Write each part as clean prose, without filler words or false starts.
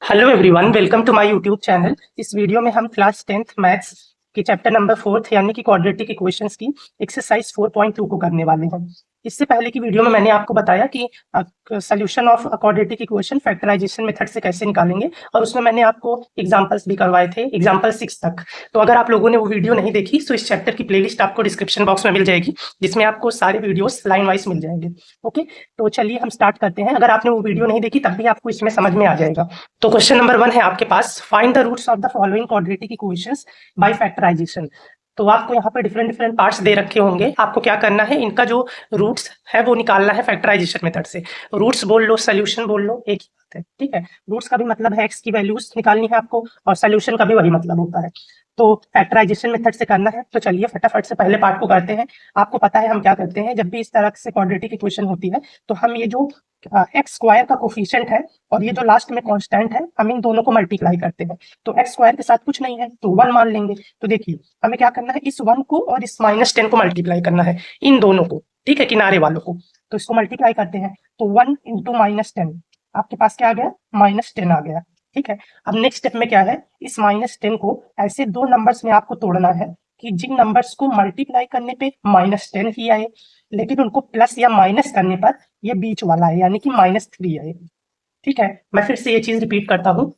Hello everyone, welcome to my YouTube channel. इस वीडियो में हम क्लास 10th मैथ्स की चैप्टर नंबर 4 यानी कि क्वाड्रेटिक इक्वेशंस की एक्सरसाइज 4.2 को करने वाले हैं। इससे पहले की वीडियो में मैंने आपको बताया कि solution of quadratic equation factorization method से कैसे निकालेंगे, और उसमें मैंने आपको एग्जांपल्स भी करवाए थे, एग्जांपल 6 तक। तो अगर आप लोगों ने वो वीडियो नहीं देखी तो इस चैप्टर की प्लेलिस्ट आपको डिस्क्रिप्शन बॉक्स में मिल जाएगी, जिसमें आपको सारे वीडियोस लाइन वाइज मिल जाएंगे। ओके, तो चलिए हम स्टार्ट करते हैं। अगर आपने वो वीडियो नहीं देखी तब भी आपको इसमें समझ में आ जाएगा। तो क्वेश्चन नंबर 1 है आपके पास, find the roots of the following quadratic equations by factorization. तो आपको यहाँ पे डिफरेंट डिफरेंट पार्ट्स दे रखे होंगे, आपको क्या करना है, इनका जो रूट्स है वो निकालना है फैक्टराइजेशन मेथड से। रूट्स बोल लो, सोल्यूशन बोल लो, एक ही बात है, ठीक है। रूट्स का भी मतलब है एक्स की वैल्यूज निकालनी है आपको, और सोल्यूशन का भी वही मतलब होता है। तो फैक्टराइजेशन मेथड से करना है, तो चलिए फटाफट से पहले पार्ट को करते हैं। आपको पता है हम क्या करते हैं, जब भी इस तरह से क्वाड्रेटिक इक्वेशन होती है तो हम ये जो एक्स स्क्वायर का कोफिशिएंट है और ये जो लास्ट में कांस्टेंट है, हम इन दोनों को मल्टीप्लाई करते हैं। तो एक्स स्क्वायर के साथ कुछ नहीं है तो 1 मान लेंगे। तो देखिए हमें क्या करना है, इस 1 को और इस -10 को मल्टीप्लाई करना है, इन दोनों को, ठीक है, किनारे वालों को। तो इसको मल्टीप्लाई करते हैं, तो 1 इंटू -10, आपके पास क्या आ गया, -10 आ गया, ठीक है। अब नेक्स्ट स्टेप में क्या है, इस -10 को ऐसे दो नंबर्स में आपको तोड़ना है कि जिन नंबर्स को मल्टीप्लाई करने पे -10 ही आए, लेकिन उनको प्लस या माइनस करने पर ये बीच वाला है, यानी कि -3 आए, ठीक है। मैं फिर से ये चीज रिपीट करता हूँ।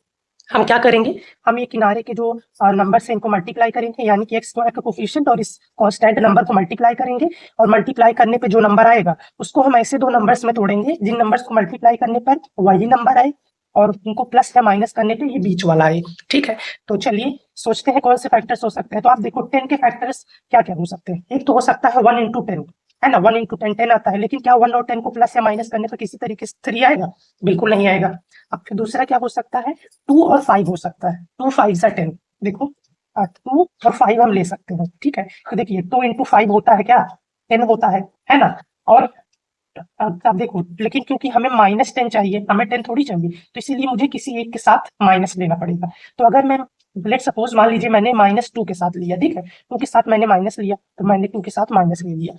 हम क्या करेंगे, हम ये किनारे के जो नंबर से इनको मल्टीप्लाई करेंगे, यानी कि एक्स स्क्वायर का कोफिशिएंट और इस कांस्टेंट नंबर को मल्टीप्लाई करेंगे, और मल्टीप्लाई करने पे जो नंबर आएगा उसको हम ऐसे दो नंबर्स में तोड़ेंगे जिन नंबर्स को मल्टीप्लाई करने पर वही नंबर आए और उनको प्लस या माइनस करने पे ये बीच वाला आए, ठीक है। तो चलिए सोचते हैं कौन से फैक्टर्स हो सकते हैं। तो आप देखो 10 के फैक्टर्स क्या क्या हो सकते हैं। एक तो हो सकता है 1 इंटू 10, है ना, 1 इंटू 10 10 आता है, लेकिन क्या 1 और 10 को प्लस या माइनस करने पर किसी तरीके से 3 आएगा? बिल्कुल नहीं आएगा। अब फिर दूसरा क्या हो सकता है, 2 और 5 हो सकता है, 2 5 सा 10। देखो 2 और 5 हम ले सकते हैं, ठीक है। तो देखिए 2 इंटू 5 होता है क्या, 10 होता है ना। और अब देखो, लेकिन क्योंकि हमें -10 चाहिए, हमें 10 थोड़ी चाहिए, तो इसीलिए मुझे किसी एक के साथ माइनस लेना पड़ेगा। तो अगर मैं लेट सपोज मान लीजिए मैंने -2 के साथ लिया, ठीक है, 2 के साथ मैंने माइनस लिया, तो मैंने 2 के साथ माइनस ले लिया।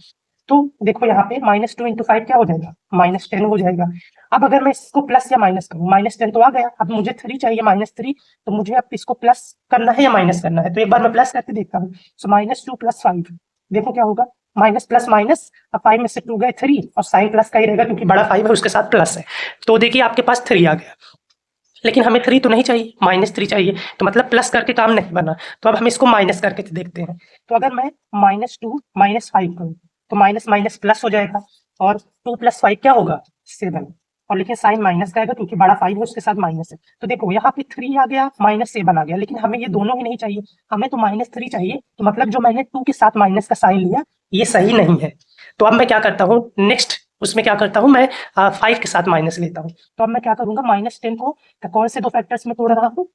तो देखो यहाँ पे -2 इंटू 5 क्या हो जाएगा, -10 हो जाएगा। अब अगर मैं इसको प्लस या माइनस करूँ, -10 तो आ गया, अब मुझे 3 चाहिए, -3, तो मुझे अब इसको प्लस करना है या माइनस करना है, तो एक बार मैं प्लस करके देखता हूँ। सो -2 + 5, देखो क्या होगा, माइनस प्लस माइनस, अब 5 में से 2 गए 3, और साइन प्लस का ही रहेगा क्योंकि बड़ा 5 है उसके साथ प्लस है। तो देखिए आपके पास 3 आ गया, लेकिन हमें 3 तो नहीं चाहिए, -3 चाहिए, तो मतलब प्लस करके काम नहीं बना। तो अब हम इसको माइनस करके देखते हैं। तो अगर मैं -2 -5 करूँ तो माइनस माइनस प्लस हो जाएगा, और 2 + 5 क्या होगा, 7, और लेकिन साइन माइनस का आएगा क्योंकि बड़ा 5 है उसके साथ माइनस है। तो देखो यहाँ पे 3 आ गया, -7 आ गया, लेकिन हमें ये दोनों ही नहीं चाहिए, हमें तो -3 चाहिए। तो मतलब जो मैंने 2 के साथ माइनस का साइन लिया ये सही नहीं है। तो अब मैं क्या करता हूँ, नेक्स्ट उसमें क्या करता हूँ, मैं 5 के साथ माइनस लेता हूँ। तो अब मैं क्या करूंगा, -10 को कौन से दो फैक्टर्स में तोड़ रहा हूँ,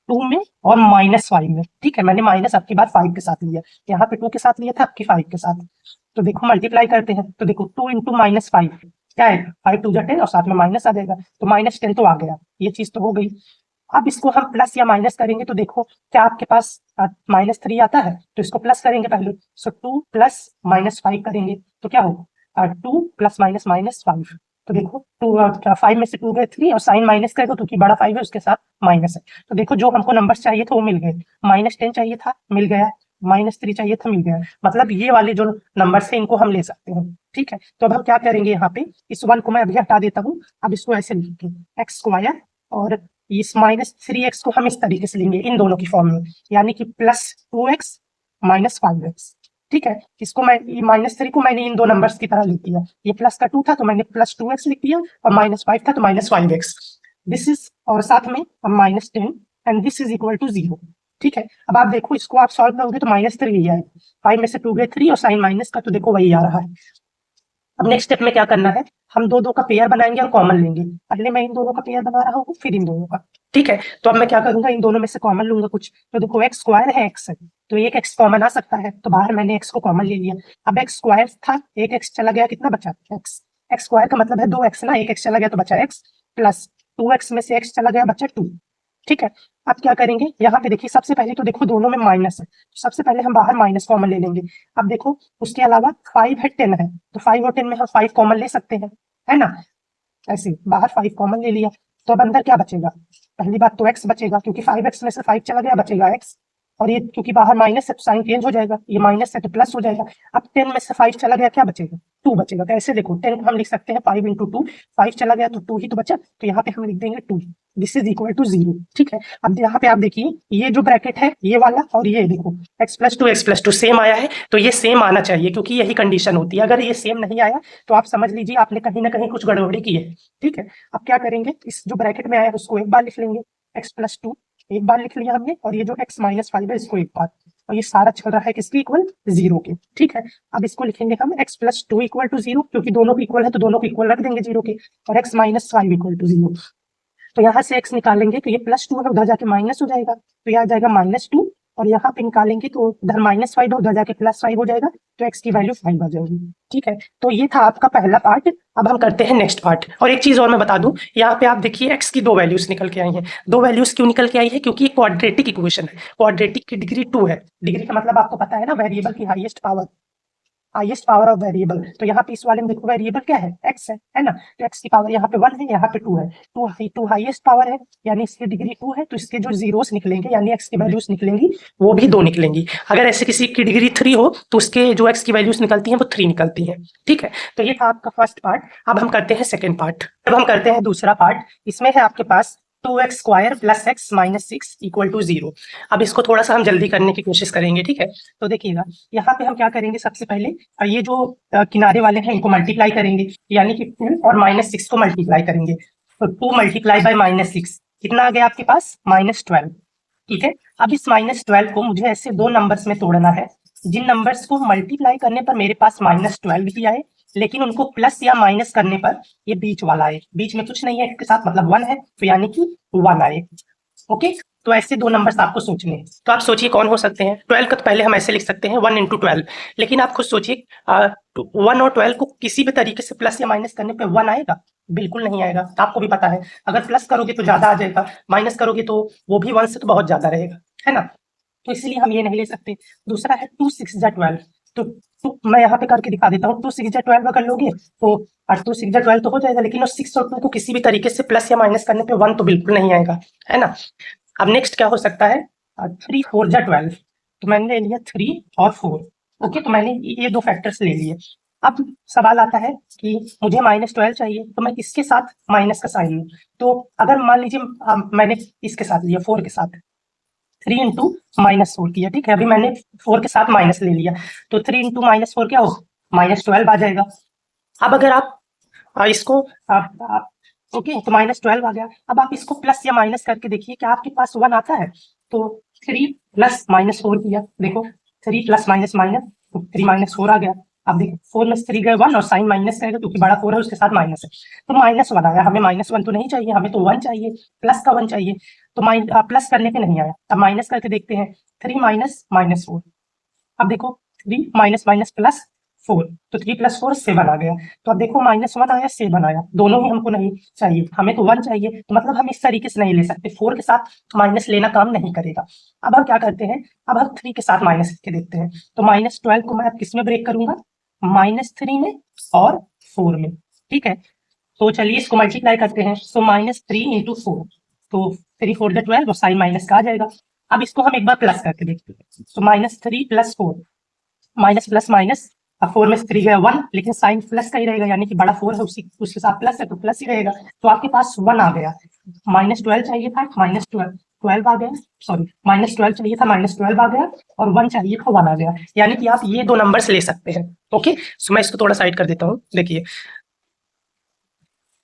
2 में और -5 में, ठीक है। मैंने माइनस आपकी बात 5 के साथ लिया, यहाँ पे 2 के साथ लिया था, आपकी 5 के साथ। तो देखो मल्टीप्लाई करते हैं, तो देखो 2 इंटू -5 क्या है, 5 2 10, और साथ में माइनस आ जाएगा, तो -10 तो आ गया, ये चीज तो हो गई। अब इसको हम प्लस या माइनस करेंगे, तो देखो क्या आपके पास -3 आता है, तो इसको प्लस करेंगे पहले। सो 2 + -5 करेंगे तो क्या होगा, 2 + -5। तो देखो 5 में से 2 गए 3, और साइन माइनस करेगा क्योंकि बड़ा 5 है उसके साथ माइनस है। तो देखो जो हमको नंबर्स चाहिए थे वो मिल गए, -10 चाहिए था मिल गया, -3 चाहिए था मिल गया, मतलब ये वाले जो नंबर थे इनको हम ले सकते हैं, ठीक है। तो अब हम क्या करेंगे, यहाँ पे इस 1 को मैं अभी हटा देता हूँ। अब इसको ऐसे लिखेंगे, एक्स स्क्वायर, और इस -3x को हम इस तरीके से लेंगे इन दोनों की फॉर्म में, यानी कि +2x -5x, ठीक है। इसको मैं -3 को मैंने इन दो नंबर्स की तरह लिख दिया, ये प्लस का 2 था तो मैंने +2x लिख दिया, और -5 था तो -5x। दिस इज, और साथ में -10, and this is equal to 0, ठीक है। अब आप देखो इसको आप सॉल्व करोगे तो -3 ही आएगा, 5 में से 2 गए 3, और साइन माइनस का, तो देखो वही आ रहा है। अब नेक्स्ट स्टेप में क्या करना है, हम दो दो का पेयर बनाएंगे और कॉमन लेंगे। पहले मैं इन दोनों का पेयर बना रहा हूँ, फिर इन दोनों का, ठीक है। तो अब मैं क्या करूंगा, इन दोनों में से कॉमन लूंगा कुछ। तो देखो एक्स स्क्वायर है, एक्स है, तो एक एक्स कॉमन आ सकता है, तो बाहर मैंने एक्स को कॉमन ले लिया। अब एक्स स्क्वायर था, एक एक्स चला गया, कितना बचा, एक्स। एक्स स्क्वायर का मतलब है 2x ना, एक एक्स चला गया तो बचा एक्स, प्लस 2x में से एक्स चला गया, बचा 2, ठीक है। अब क्या करेंगे, यहाँ पे देखिए सबसे पहले तो देखो दोनों में माइनस है, तो सबसे पहले हम बाहर माइनस कॉमन ले लेंगे। अब देखो उसके अलावा 5 है, 10 है, तो 5 और 10 में हम 5 कॉमन ले सकते हैं, है ना। ऐसे बाहर 5 कॉमन ले लिया, तो अब अंदर क्या बचेगा, पहली बात तो x बचेगा क्योंकि 5x में से 5 चला गया, बचेगा x। और ये क्योंकि बाहर माइनस है तो साइन चेंज हो जाएगा, ये माइनस है तो प्लस हो जाएगा। अब 10 में से 5 चला गया, क्या बचेगा? 2 बचेगा। कैसे? देखो 10 को हम लिख सकते हैं 5 इंटू 2, 5 चला गया तो 2 ही तो बचा, तो यहाँ पे हम लिख देंगे 2। This is equal to 0। ठीक है, अब यहाँ पे आप देखिए ये जो ब्रैकेट है ये वाला और ये देखो x+2 सेम आया है, तो ये सेम आना चाहिए क्योंकि यही कंडीशन होती है। अगर ये सेम नहीं आया तो आप समझ लीजिए आपने कहीं ना कहीं कुछ गड़बड़ी की है। ठीक है, अब क्या करेंगे, इस जो ब्रैकेट में आया है उसको एक बार लिख लेंगे, x+2 एक बार लिख लिया हमने, और ये जो x-5 है इसको एक बार, और ये सारा चल रहा है किसके इक्वल? 0 के। ठीक है, अब इसको लिखेंगे हम x+2 इक्वल टू 0, क्योंकि दोनों को इक्वल है तो दोनों को इक्वल रख देंगे 0 के, और x-5 इक्वल टू 0। तो यहाँ से x निकालेंगे तो ये +2 है, उधर जाके माइनस हो जाएगा, तो यहाँ जाएगा -2, और यहाँ पे निकालेंगे तो उधर -5 है, उधर जाके +5 हो जाएगा, तो x की वैल्यू 5 आ जाएगी। ठीक है, तो ये था आपका पहला पार्ट। अब हम करते हैं नेक्स्ट पार्ट। और एक चीज और मैं बता दूं, यहाँ पे आप देखिए x की 2 वैल्यूज निकल के आई हैं। 2 वैल्यूज क्यों निकल के आई है? क्योंकि ये क्वाड्रेटिक इक्वेशन है, क्वाड्रेटिक की डिग्री 2 है। डिग्री का मतलब आपको पता है ना, वेरिएबल की हाईएस्ट पावर ऑफ वेरिएबल। तो यहाँ पे इस वाले में देखो वेरिएबल क्या है? x है ना, तो x की पावर यहाँ पे 1 है, यहाँ पे 2 है, 2 हाईएस्ट पावर है, यानी इसकी डिग्री 2 है, तो इसके जो जीरोस निकलेंगे यानी x की वैल्यूज निकलेंगी वो भी 2 निकलेंगी। अगर ऐसे किसी की डिग्री 3 हो तो उसके जो x की वैल्यूज निकलती हैं वो 3 निकलती हैं। ठीक है, तो ये था आपका फर्स्ट पार्ट। अब हम करते हैं सेकेंड पार्ट। अब हम करते हैं दूसरा पार्ट। इसमें है आपके पास 2x² + x - 6 = 0। अब इसको थोड़ा सा हम जल्दी करने की कोशिश करेंगे। ठीक है, तो देखिएगा यहाँ पे हम क्या करेंगे, सबसे पहले ये जो किनारे वाले हैं इनको मल्टीप्लाई करेंगे, यानी कि 2 और -6 को मल्टीप्लाई करेंगे। तो 2 × -6 कितना आ गया आपके पास? -12। ठीक है, अब इस -12 को मुझे ऐसे 2 नंबर्स में तोड़ना है, जिन नंबर्स को मल्टीप्लाई करने पर मेरे पास -12 भी आए, लेकिन उनको प्लस या माइनस करने पर ये बीच वाला आए। बीच में कुछ नहीं है इसके साथ, मतलब 1 है, तो यानी कि 1 आए। ओके, तो ऐसे 2 नंबर्स आपको सोचने हैं। तो आप सोचिए कौन हो सकते हैं। 12 का तो पहले हम ऐसे लिख सकते हैं 1 × 12, लेकिन आप खुद सोचिए 1 और 12 को किसी भी तरीके से प्लस या माइनस करने पे 1 आएगा? बिल्कुल नहीं आएगा। आपको भी पता है, अगर प्लस करोगे तो ज्यादा आ जाएगा, माइनस करोगे तो वो भी 1 से तो बहुत ज्यादा रहेगा, है ना। तो इसलिए हम ये नहीं ले सकते। दूसरा है 2 × 6 = 12। तो मैं यहाँ पे करके दिखा देता हूँ। 2 × 6 = 12 अगर लोगे तो 2 × 6 = 12 तो हो जाएगा, लेकिन 6 और 2 को किसी भी तरीके से प्लस या माइनस करने पे 1 तो बिल्कुल नहीं आएगा, है ना। अब नेक्स्ट क्या हो सकता है? 3 × 4 = 12। तो मैंने ले लिया 3 और 4। ओके, तो मैंने ये 2 फैक्टर्स ले लिए। अब सवाल आता है कि मुझे -12 चाहिए, तो मैं इसके साथ माइनस का साइन लूं। तो अगर मान लीजिए मैंने इसके साथ लिया 4 के साथ, 3 × -4 किया। ठीक है, अभी मैंने 4 के साथ माइनस ले लिया, तो 3 × -4 क्या हो? -12 आ जाएगा। अब अगर आप इसको ओके, तो -12 आ गया। अब आप इसको प्लस या माइनस करके देखिए क्या आपके पास 1 आता है? तो 3 + -4 किया, देखो 3 + -, तो 3 - 4 आ गया। अब देखो 4 में से 3 गए 1, और साइन माइनस रहेगा क्योंकि बड़ा 4 है उसके साथ माइनस है, तो -1 आया। हमें -1 तो नहीं चाहिए, हमें तो 1 चाहिए, प्लस का 1 चाहिए। तो प्लस करने पे नहीं आया, अब माइनस करके देखते हैं। 3 - -4, अब देखो 3 - +4, तो 3 + 4 7 आ गया। तो अब देखो -1 आया, 7 आया, दोनों ही हमको नहीं चाहिए, हमें तो 1 चाहिए। तो मतलब हम इस तरीके से नहीं ले सकते, 4 के साथ माइनस लेना काम नहीं करेगा। अब हम क्या करते हैं, अब हम 3 के साथ माइनस करके देखते हैं। तो -12 को मैं अब किस में ब्रेक करूंगा? -3 में और 4 में। ठीक है, तो चलिए इसको मल्टीप्लाई करते हैं। तो -3 × 4, तो 3 × 4 = 12, और साइन माइनस का आ जाएगा। अब इसको हम एक बार प्लस करके देखते हैं। तो -3 + 4, माइनस प्लस माइनस, अब 4 में से 3 गया 1, लेकिन साइन प्लस का ही रहेगा, यानी कि बड़ा 4 है उसके साथ प्लस है तो प्लस ही रहेगा। तो आपके पास 1 आ गया। -12 चाहिए था, -12 आ गया, सॉरी -12 चाहिए था, -12 आ गया, और 1 चाहिए था, 1 आ गया। यानी कि आप ये 2 नंबर्स ले सकते हैं। ओके, सो मैं इसको थोड़ा साइड कर देता हूँ। देखिए,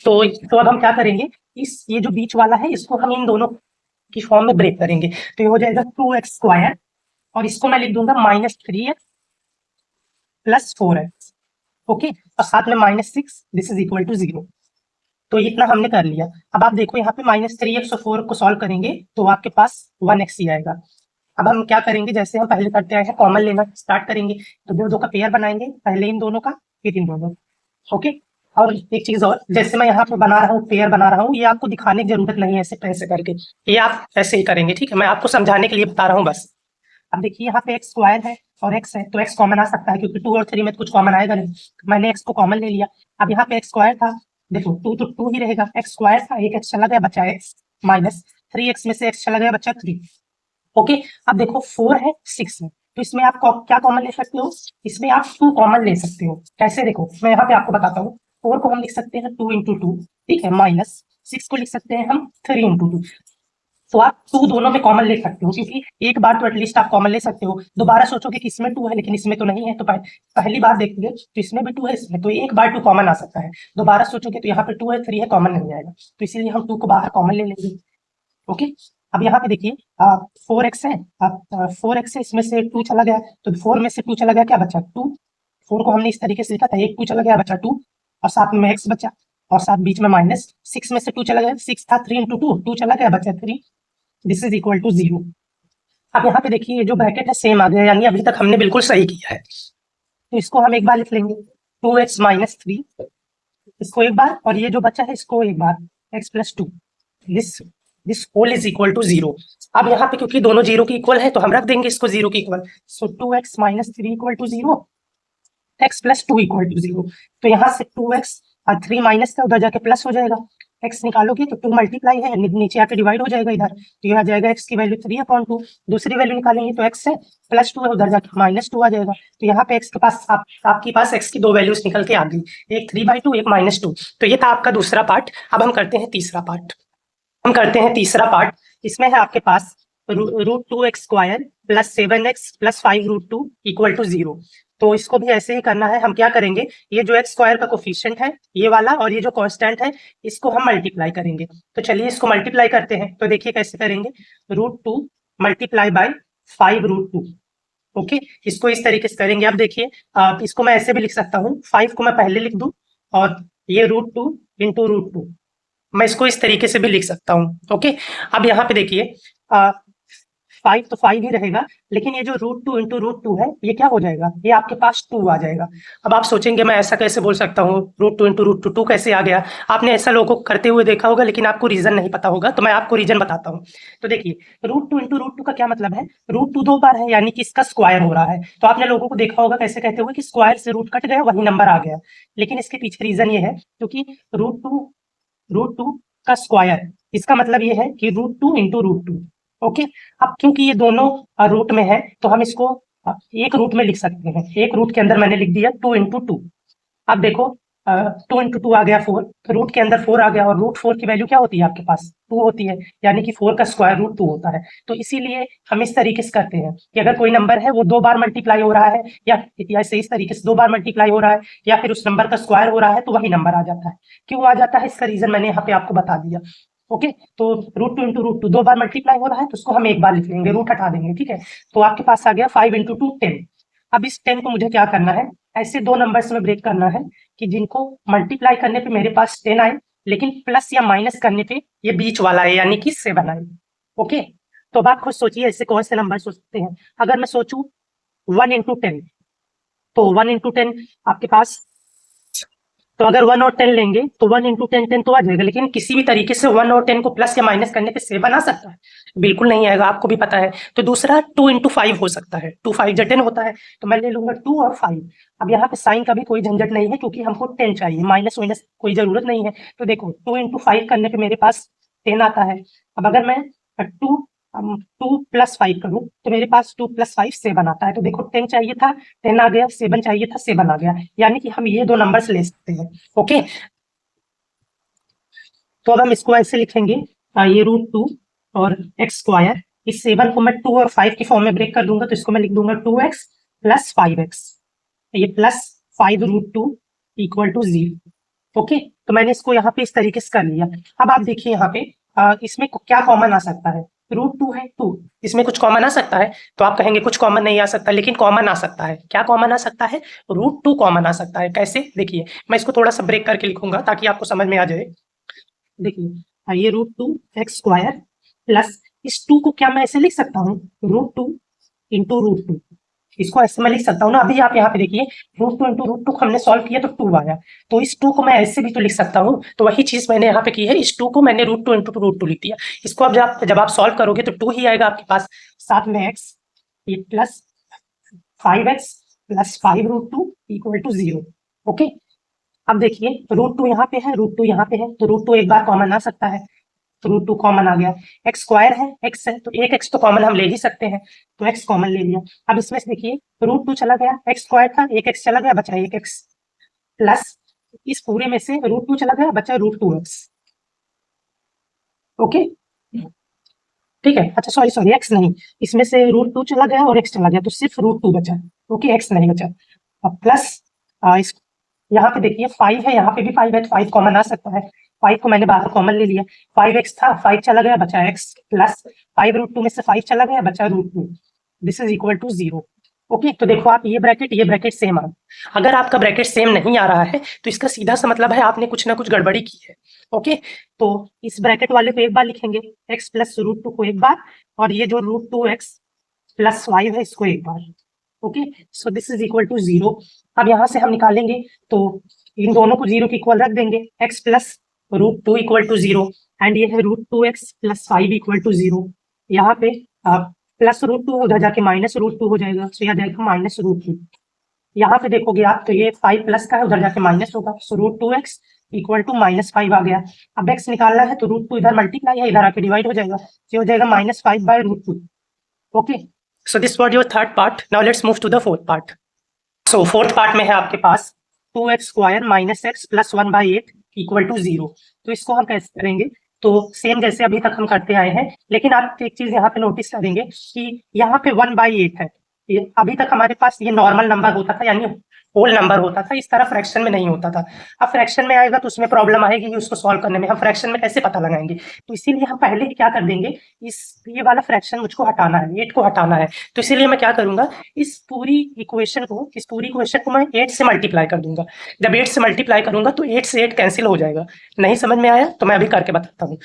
तो अब हम क्या करेंगे, ये जो बीच वाला है इसको हम इन दोनों की फॉर्म में ब्रेक करेंगे। तो ये हो जाएगा 2x², और इसको मैं लिख दूंगा -3x + 4x। ओके, और साथ में -6, दिस इज इक्वल टू 0। तो इतना हमने कर लिया। अब आप देखो यहाँ पे -3x और 4 को सॉल्व करेंगे तो आपके पास 1x ही आएगा। अब हम क्या करेंगे, जैसे हम पहले करते आए हैं, कॉमन लेना स्टार्ट करेंगे। तो 2 का पेयर बनाएंगे, पहले इन दोनों का, फिर इन दोनों। ओके, और एक चीज और, जैसे मैं यहाँ पे बना रहा हूँ, पेयर बना रहा हूँ, ये आपको दिखाने की जरूरत नहीं है ऐसे करके, ये आप ऐसे ही करेंगे। ठीक है, मैं आपको समझाने के लिए बता रहा हूँ बस। अब देखिए यहाँ पे x² है और x है, तो x कॉमन आ सकता है क्योंकि 2 और 3 में तो कुछ कॉमन आएगा नहीं। मैंने x को कॉमन ले लिया। अब यहाँ पे x² था, देखो 2 तो 2 ही रहेगा, x² था, एक x चला गया, बचा x माइनस 3x में से x चला गया, बच्चा 3। ओके, अब देखो 4 है 6 है, तो इसमें आप क्या कॉमन ले सकते हो, इसमें आप 2 कॉमन ले सकते हो। कैसे, देखो मैं यहाँ पे आपको बताता हूँ। 4 को हम लिख सकते हैं 2 इंटू 2, ठीक है, माइनस 6 को लिख सकते हैं हम 3 इंटू 2। तो आप 2 दोनों में कॉमन ले सकते हो, क्योंकि एक बार तो एटलीस्ट आप कॉमन ले सकते हो। दोबारा सोचोगे कि इसमें 2 है लेकिन इसमें तो नहीं है, तो पहली बार देखोगे तो इसमें भी 2 है, इसमें तो एक बार 2 कॉमन आ सकता है। दोबारा सोचोगे तो यहाँ पे 2 है 3 है, कॉमन नहीं आएगा, तो इसीलिए हम 2 को बाहर कॉमन ले लेंगे। ओके, अब यहाँ पे देखिए 4x है, 4x है, इसमें से 2 चला गया, तो 4 में से 2 चला गया, क्या बचा 2। 4 को हमने इस तरीके से लिखा था, एक 2 चला गया, बचा 2, और साथ में x बचा, और साथ बीच में माइनस। 6 में से 2 चला गया, 6 था, 3 इंटू 2, 2 चला गया, बचा 3। This is equal to 0। अब यहाँ पे देखिए ये जो ब्रैकेट है सेम आ गया, यानी अभी तक हमने बिल्कुल सही किया है। तो इसको हम एक बार लिख लेंगे 2x माइनस 3, इसको एक बार, और ये जो बचा है इसको एक बार, x plus 2, this whole is equal to 0। अब यहाँ पे क्योंकि दोनों 0 के इक्वल है तो हम रख देंगे इसको 0 के equal. So 2x minus 3 equal to 0, x plus 2 equal to 0। तो यहाँ से 2x और 3 माइनस का उधर जाके प्लस हो जाएगा, x निकालोगे तो 2 मल्टीप्लाई है, नीचे आके डिवाइड हो जाएगा इधर, तो ये आ जाएगा x की वैल्यू 3/2। दूसरी वैल्यू निकालेंगे तो x है प्लस 2 है, उधर जाके माइनस 2 आ जाएगा, तो यहाँ पे x के पास आपके पास x की 2 वैल्यूज निकल के आ गई, एक 3/2 एक -2। तो ये था आपका दूसरा पार्ट। अब हम करते हैं तीसरा पार्ट। इसमें है आपके पास √2x² plus 7x plus 5√2 equal to 0। तो इसको भी ऐसे ही करना है। हम क्या करेंगे, ये जो x² का कोफिशिएंट है ये वाला, और ये जो कांस्टेंट है इसको हम मल्टीप्लाई करेंगे। तो चलिए इसको मल्टीप्लाई करते हैं। तो देखिए कैसे करेंगे, √2 मल्टीप्लाई बाय 5√2। ओके, इसको इस तरीके से करेंगे। अब देखिए इसको मैं ऐसे भी लिख सकता हूँ, 5 को मैं पहले लिख दूं, और ये √2 इंटू √2, मैं इसको इस तरीके से भी लिख सकता हूँ। ओके, अब यहाँ पे देखिए 5 तो 5 ही रहेगा, लेकिन ये जो √2 इंटू √2 है ये क्या हो जाएगा, ये आपके पास 2 आ जाएगा। अब आप सोचेंगे मैं ऐसा कैसे बोल सकता हूँ, √2 इंटू √2 2 कैसे आ गया। आपने ऐसा लोगों को करते हुए देखा होगा, लेकिन आपको रीजन नहीं पता होगा, तो मैं आपको रीजन बताता हूँ। तो देखिए √2 इंटू √2 का क्या मतलब है, √2 2 बार है, यानी कि इसका स्क्वायर हो रहा है। तो आपने लोगों को देखा होगा कैसे कहते हुए कि स्क्वायर से रूट कट गया वही नंबर आ गया, लेकिन इसके पीछे रीजन ये है क्योंकि √2 का स्क्वायर, इसका मतलब ये है कि √2 इंटू √2। ओके, अब क्योंकि ये दोनों रूट में है तो हम इसको एक रूट में लिख सकते हैं। एक रूट के अंदर मैंने लिख दिया 2 इंटू 2। अब देखो 2 इंटू 2 आ गया 4, तो रूट के अंदर 4 आ गया, और √4 की वैल्यू क्या होती है आपके पास, 2 होती है, यानी कि 4 का स्क्वायर रूट 2 होता है। तो इसीलिए हम इस तरीके से करते हैं कि अगर कोई नंबर है वो 2 बार मल्टीप्लाई हो रहा है, या ऐसे इस तरीके से 2 बार मल्टीप्लाई हो रहा है, या फिर उस नंबर का स्क्वायर हो रहा है, तो वही नंबर आ जाता है। क्यों आ जाता है, इसका रीजन मैंने यहाँ पे आपको बता दिया। ओके, तो √2 इंटू √2 2 बार मल्टीप्लाई हो रहा है, तो उसको हम एक बार लिख लेंगे, रूट हटा देंगे, ठीक है। तो आपके पास आ गया 5 इंटू 2 10। अब इस 10 को मुझे क्या करना है, ऐसे दो नंबर्स में ब्रेक करना है कि जिनको मल्टीप्लाई करने पे मेरे पास 10 आए, लेकिन प्लस या माइनस करने पे ये बीच वाला है, यानी कि 7 आए। ओके, तो अब आप खुद सोचिए ऐसे कौन से नंबर सोचते हैं। अगर मैं सोचूं 1 इंटू 10, तो 1 इंटू 10 आपके पास, तो अगर 1 और 10 लेंगे तो 1 इंटू 10 10 तो आ जाएगा, लेकिन किसी भी तरीके से 1 और 10 को प्लस या माइनस करने पे 7 आ सकता है, बिल्कुल नहीं आएगा, आपको भी पता है। तो दूसरा 2 इंटू 5 हो सकता है, 2 5 जा 10 होता है, तो मैं ले लूंगा 2 और 5। अब यहाँ पे साइन का भी कोई झंझट नहीं है क्योंकि हमको 10 चाहिए, माइनस वाइनस कोई जरूरत नहीं है। तो देखो 2 इंटू 5 करने पे मेरे पास 10 आता है। अब अगर मैं 2 2 प्लस 5 करूं तो मेरे पास 2 प्लस 5 7 आता है। तो देखो 10 चाहिए था 10 आ गया, 7 चाहिए था 7 आ गया, यानी कि हम ये दो नंबर्स ले सकते हैं। ओके, तो अब हम इसको ऐसे लिखेंगे, ये √2 और x², इस 7 को मैं 2 और 5 की फॉर्म में ब्रेक कर दूंगा, तो इसको मैं लिख दूंगा 2x प्लस 5x, ये प्लस 5√2 इक्वल टू 0। ओके, तो मैंने इसको यहाँ पे इस तरीके से कर लिया। अब आप देखिए यहाँ पे इसमें क्या कॉमन आ सकता है, √2 है 2, इसमें कुछ कॉमन आ सकता है। तो आप कहेंगे कुछ कॉमन नहीं आ सकता, लेकिन कॉमन आ सकता है। क्या कॉमन आ सकता है, √2 कॉमन आ सकता है। कैसे, देखिए मैं इसको थोड़ा सा ब्रेक करके लिखूंगा ताकि आपको समझ में आ जाए। देखिए ये √2x² प्लस इस 2 को क्या मैं ऐसे लिख सकता हूँ, √2 इंटू √2, इसको ऐसे मैं लिख सकता हूँ ना। अभी आप यहाँ पे देखिए √2 इंटू √2 को हमने सॉल्व किया तो 2 आया, तो इस 2 को मैं ऐसे भी तो लिख सकता हूँ। तो वही चीज मैंने यहाँ पे की है, इस 2 को मैंने √2 इंटू √2 लिख दिया। इसको अब जब आप सॉल्व करोगे तो 2 ही आएगा आपके पास, साथ में x, ये plus 5x plus 5√2 equal to 0। Okay, अब देखिए √2 यहाँ पे है, √2 यहाँ पे है, तो √2 एक बार कॉमन आ सकता है। तो √2 कॉमन आ गया। एक्स स्क्वायर है, एक्स है, तो एक एक्स तो कॉमन हम ले ही सकते हैं, तो एक्स कॉमन ले लिया। अब इसमें से देखिए √2 चला गया, एक्स स्क्वायर था, एक एक्स चला गया, बचा एक एक्स, प्लस इस पूरे में से √2 चला गया, बचा √2x। ओके, ठीक है। अच्छा सॉरी सॉरी, एक्स नहीं, इसमें से √2 चला गया और एक्स चला गया, तो सिर्फ √2 बचा। ओके, एक्स नहीं बचा। अब प्लस इस यहाँ पे देखिए 5 है, यहाँ पे भी 5 है, तो 5 कॉमन आ सकता है। 5 को मैंने बाहर कॉमन ले लिया। 5x था, 5 चला गया, बचा x, प्लस 5 √2 में से 5 चला गया, बचा √2। This is equal to 0। Okay, तो देखो आप ये ब्रैकेट सेम आ। अगर आपका ब्रैकेट सेम नहीं आ रहा है तो इसका सीधा सा मतलब है आपने कुछ ना कुछ गड़बड़ी की है। ओके, तो इस ब्रैकेट वाले को एक बार लिखेंगे, x प्लस √2 को एक बार, और ये जो √2x प्लस 5 है इसको एक बार। Okay, so this is equal to 0। अब यहाँ से हम निकालेंगे तो इन दोनों को 0 के इक्वल रख देंगे, x plus √2 equal to 0, and ये है √2x प्लस 5 इक्वल टू 0। यहाँ पे प्लस √2 उधर जाके माइनस √2 हो जाएगा, सो यहाँ जाएगा माइनस √2। यहाँ पे देखोगे आप तो ये 5 प्लस का है, उधर जाके माइनस होगा, सो √2x इक्वल टू -5 आ गया। अब x निकालना है तो √2 इधर मल्टीप्लाई है, इधर आके डिवाइड हो जाएगा, ये हो जाएगा -5/√2। Okay, so this was your third part. Now let's move to the fourth part. So fourth part में है आपके पास 2x square minus x plus 1/8 equal to 0। तो इसको हम कैसे करेंगे, तो सेम जैसे अभी तक हम करते आए हैं, लेकिन आप एक चीज यहाँ पे नोटिस करेंगे कि यहाँ पे 1/8 है। ये अभी तक हमारे पास ये नॉर्मल नंबर होता था, यानी होल नंबर होता था, इस तरह फ्रैक्शन में नहीं होता था। अब फ्रैक्शन में आएगा तो उसमें प्रॉब्लम आएगी कि उसको सॉल्व करने में, हम फ्रैक्शन में कैसे पता लगाएंगे। तो इसीलिए हम पहले ही क्या कर देंगे, ये वाला फ्रैक्शन मुझको हटाना है, 8 को हटाना है, तो इसीलिए मैं क्या करूंगा, इस पूरी इक्वेशन को मैं 8 से मल्टीप्लाई कर दूंगा। जब 8 से मल्टीप्लाई करूंगा तो 8 से 8 कैंसिल हो जाएगा। नहीं समझ में आया तो मैं अभी करके बताता हूँ।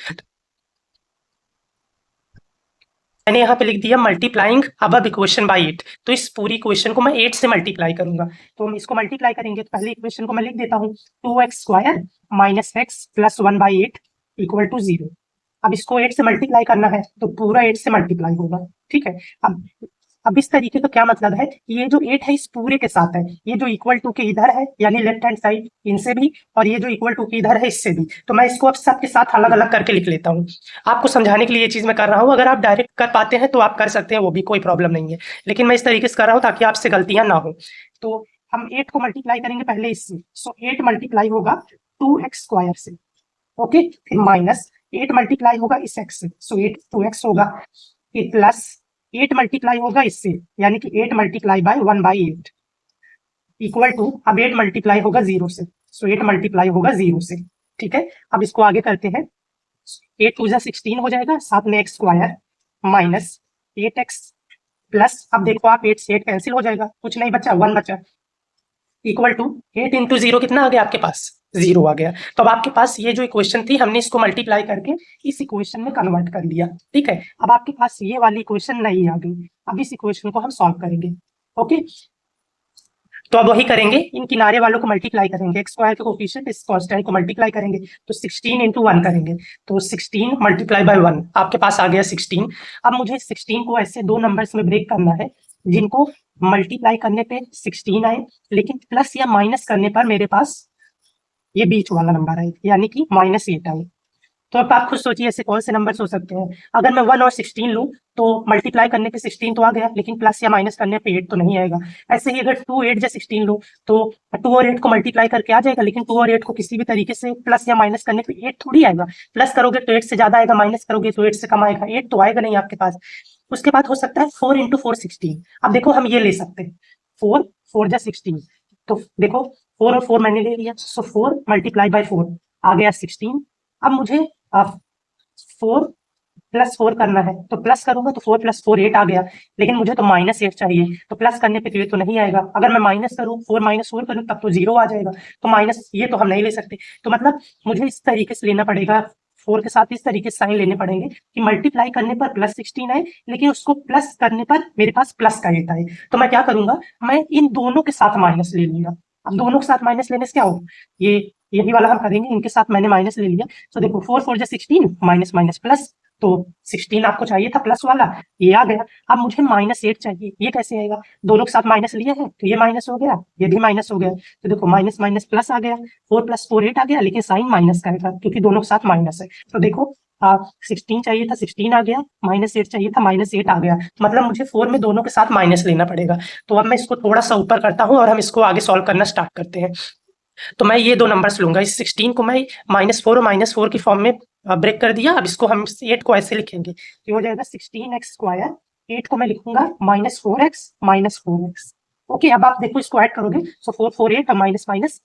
मैंने यहाँ पे लिख दिया मल्टीप्लाइंग अबव इक्वेशन बाय 8, तो इस पूरी इक्वेशन को मैं 8 से मल्टीप्लाई करूंगा। तो हम इसको मल्टीप्लाई करेंगे, तो पहले इक्वेशन को मैं लिख देता हूँ, 2x square minus x plus 1/8 equal to 0। अब इसको 8 से मल्टीप्लाई करना है तो पूरा 8 से मल्टीप्लाई होगा। ठीक है, अब इस तरीके का क्या मतलब है, ये जो 8 है इस पूरे के साथ है, ये जो इक्वल टू के इधर है यानी लेफ्ट हैंड साइड इनसे भी, और ये जो इक्वल टू के इधर है इससे भी, तो मैं इसको अब सबके साथ अलग अलग करके लिख लेता हूँ। आपको समझाने के लिए ये चीज मैं कर रहा हूँ, अगर आप डायरेक्ट कर पाते हैं तो आप कर सकते हैं, वो भी कोई प्रॉब्लम नहीं है, लेकिन मैं इस तरीके से कर रहा हूँ ताकि आपसे गलतियां ना हो। तो हम 8 को मल्टीप्लाई करेंगे पहले इससे, सो 8 मल्टीप्लाई होगा 2x स्क्वायर से। ओके, फिर माइनस 8 मल्टीप्लाई होगा इस x से, सो 8 2x होगा, फिर प्लस 8 मल्टीप्लाई होगा इससे, यानी कि 8 मल्टीप्लाई बाय 1/8 इक्वल टू, अब 8 मल्टीप्लाई होगा 0 से, सो 8 मल्टीप्लाई होगा 0 से। ठीक है, अब इसको आगे करते हैं, 8 2 16 हो जाएगा, साथ में x square minus 8x plus, अब देखो आप 8 से 8 कैंसिल हो जाएगा, कुछ नहीं बचा, 1 बचा, इक्वल टू 8 इंटू 0 कितना आ गया आपके पास, 0 आ गया। तो अब आपके पास ये जो इक्वेशन थी हमने इसको मल्टीप्लाई करके इस इक्वेशन में कन्वर्ट कर लिया। ठीक है, अब आपके पास ये वाली इक्वेशन नहीं आ गई, अब इस इक्वेशन को हम सॉल्व करेंगे। ओके, तो अब वही करेंगे, इन किनारे वालों को मल्टीप्लाई करेंगे, एक्स स्क्वायर के कोफिशिएंट इस कांस्टेंट को मल्टीप्लाई करेंगे, तो 16 इंटू 1 करेंगे, तो 16 मल्टीप्लाई बाय 1 आपके पास आ गया 16। अब मुझे 16 को ऐसे दो नंबर्स में ब्रेक करना है जिनको मल्टीप्लाई करने पे 16 आए, लेकिन प्लस या माइनस करने पर मेरे पास ये बीच वाला नंबर आए, यानी कि -8 आए। तो अब आप खुद सोचिए ऐसे कौन से नंबर्स हो सकते हैं। अगर मैं 1 और 16 लूं तो मल्टीप्लाई करने पे 16 तो आ गया, लेकिन प्लस या माइनस करने पे 8 तो नहीं आएगा। ऐसे ही अगर 2 8 या 16 लूं तो 2 और 8 को मल्टीप्लाई करके आ जाएगा, लेकिन 2 और 8 को किसी भी तरीके से प्लस या माइनस करने पे 8 थोड़ी आएगा। प्लस करोगे तो 8 से ज्यादा आएगा, माइनस करोगे तो 8 से कम आएगा, 8 तो आएगा नहीं आपके पास। उसके बाद हो सकता है 4 इंटू 4 16। अब देखो हम ये ले सकते हैं, 4 4 जा 16, तो देखो 4 और 4 मैंने ले लिया, सो 4 मल्टीप्लाई बाय 4 आ गया 16। अब मुझे 4 प्लस 4 करना है, तो प्लस करूंगा तो 4 प्लस 4 8 आ गया, लेकिन मुझे तो -8 चाहिए, तो प्लस करने पे ये तो नहीं आएगा। अगर मैं माइनस करूं 4 - 4 करूं तब तो 0 आ जाएगा, तो माइनस ये तो हम नहीं ले सकते। तो मतलब मुझे इस तरीके से लेना पड़ेगा, 4 के साथ इस तरीके से साइन लेने पड़ेंगे कि मल्टीप्लाई करने पर +16 आए, लेकिन उसको प्लस करने पर मेरे पास प्लस का 8 आए। तो मैं क्या करूंगा, मैं इन दोनों के साथ माइनस ले लूंगा। अब दोनों के साथ माइनस लेने से क्या होगा, ये यही वाला हम करेंगे, इनके साथ मैंने माइनस ले लिया। तो देखो 4 4 जा 16, माइनस माइनस प्लस, तो 16 आपको चाहिए था प्लस वाला, ये आ गया। अब मुझे -8 चाहिए, ये कैसे आएगा, दोनों के साथ माइनस लिया है तो ये माइनस हो गया, ये भी माइनस हो गया, तो देखो माइनस माइनस प्लस आ गया, 4 + 4 8 आ गया, लेकिन साइन माइनस का है क्योंकि दोनों के साथ माइनस है। तो देखो 16 चाहिए था, 16 आ गया, -8 चाहिए था, -8 आ गया। मतलब मुझे 4 में दोनों के साथ माइनस लेना पड़ेगा। तो अब मैं इसको थोड़ा सा ऊपर करता हूँ और हम इसको आगे सॉल्व करना स्टार्ट करते हैं। तो मैं ये दो नंबर्स लूंगा, इस 16 को मैं -4 और -4 की फॉर्म में ब्रेक कर दिया। अब इसको हम 8 को ऐसे लिखेंगे, तो हो जाएगा 16x स्क्वायर। 8 को मैं लिखूंगा -4x -4x। ओके, अब आप देखो इसको ऐड करोगे, सो 4 4 8 और minus minus,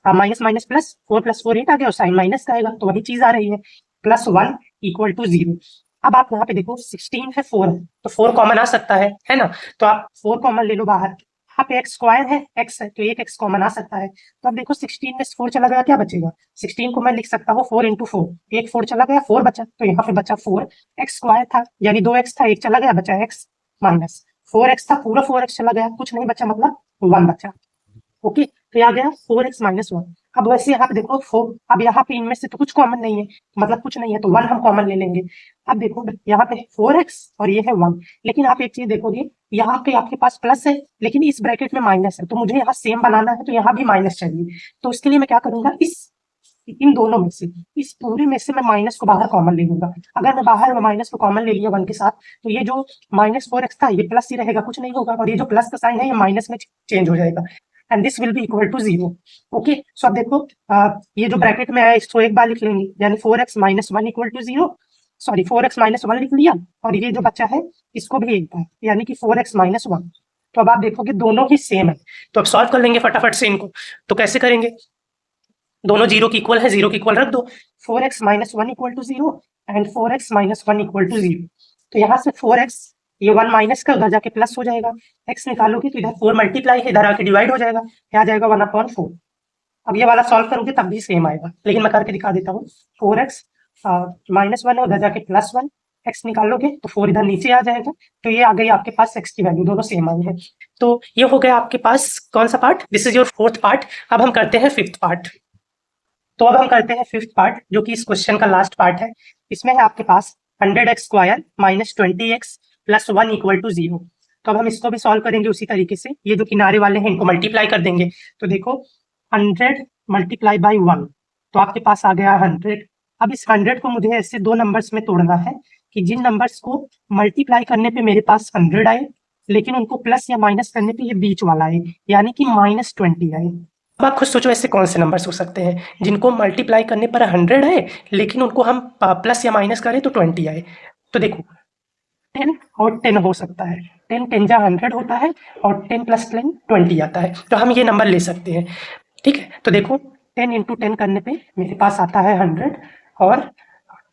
minus minus plus, 4 + 4 8 आ गया और साइन माइनस का आएगा, तो वही चीज आ रही है, +1 = 0। अब आप यहाँ पे देखो 16 है, 4 है, तो 4 कॉमन आ सकता है ना? तो आप 4 कॉमन ले लो बाहर। यहाँ पे x स्क्वायर है, x है, तो एक x कॉमन आ सकता है। तो अब देखो 16 में से 4 चला गया, क्या बचेगा? 16 को मैं लिख सकता हूँ 4 × 4, एक 4 चला गया, 4 बचा, तो यहाँ पे बचा 4। x स्क्वायर था यानी 2x था, एक चला गया, बचा x माइनस 4x था, पूरा 4x चला गया, कुछ नहीं बचा, मतलब 1 बचा। ओके, तो ये आ गया 4x - 1। अब वैसे यहाँ पे देखो 4, अब यहाँ पे इनमें से तो कुछ कॉमन नहीं है, मतलब कुछ नहीं है, तो 1 हम कॉमन ले लेंगे। अब देखो यहाँ पे 4x और ये है 1, लेकिन आप एक चीज देखोगे, यहाँ पे आपके पास प्लस है लेकिन इस ब्रैकेट में माइनस है, तो मुझे यहाँ सेम बनाना है, तो यहाँ भी माइनस चाहिए। तो इसके लिए मैं क्या करूंगा, इन दोनों में से, इस पूरे में से मैं माइनस को बाहर कॉमन ले लूंगा। अगर मैं बाहर माइनस को कॉमन ले लिया 1 के साथ, तो ये जो -4x था ये प्लस ही रहेगा, कुछ नहीं होगा, और ये जो प्लस का साइन है ये माइनस में चेंज हो जाएगा, and this will be equal to 0। Okay, so अब देखो ये जो ब्रैकेट में है इसको एक बार लिख लेंगे, यानी 4x - 1 = 0। सॉरी, 4x - 1 लिख लिया, और ये जो बचा है इसको भी एक बार, यानी कि 4x - 1। तो अब आप देखोगे दोनों ही सेम है, तो अब सॉल्व कर लेंगे फटाफट से इनको। तो कैसे करेंगे, दोनों 0 के इक्वल है, 0 के इक्वल रख दो, 4x - 1 = 0 एंड 4x - 1 = 0। तो यहाँ से 4x, ये 1 माइनस का, उधर जाके प्लस हो जाएगा, x निकालोगे तो इधर 4 मल्टीप्लाई है, इधर आके डिवाइड हो जाएगा, क्या आ जाएगा 1/4। अब ये वाला सॉल्व करोगे तब भी सेम आएगा, लेकिन मैं करके दिखा देता हूँ। 4x -1 है, उधर जाके +1, x निकालोगे तो 4 इधर नीचे आ जाएगा, तो ये आ गई आपके पास x की वैल्यू, दोनों सेम आई है। तो ये हो गया आपके पास कौन सा part, this is your 4th part. अब हम करते हैं 5th पार्ट। तो अब हम करते हैं 5th पार्ट, जो कि इस क्वेश्चन का लास्ट पार्ट है। इसमें है आपके पास 100x स्क्वायर -20x + 1 = 0। तो अब हम इसको भी सॉल्व करेंगे उसी तरीके से, ये जो किनारे वाले हैं इनको मल्टीप्लाई कर देंगे। तो देखो 100 × 1, तो आपके पास आ गया 100। अब इस 100 को मुझे ऐसे दो नंबर्स में तोड़ना है कि जिन नंबर्स को मल्टीप्लाई करने पे मेरे पास 100 आए, लेकिन उनको प्लस या माइनस करने पे ये बीच वाला आए, यानी कि -20 आए। अब आप खुद सोचो ऐसे कौन से नंबर्स हो सकते हैं जिनको मल्टीप्लाई करने पर 100 आए, लेकिन उनको हम प्लस या माइनस करें तो 20 आए। तो देखो 10 और 10 हो सकता है, 10 10 जा 100 होता है, और 10 + 10 20 आता है, तो हम ये नंबर ले सकते हैं। ठीक है, तो देखो 10 × 10 करने पे मेरे पास आता है 100, और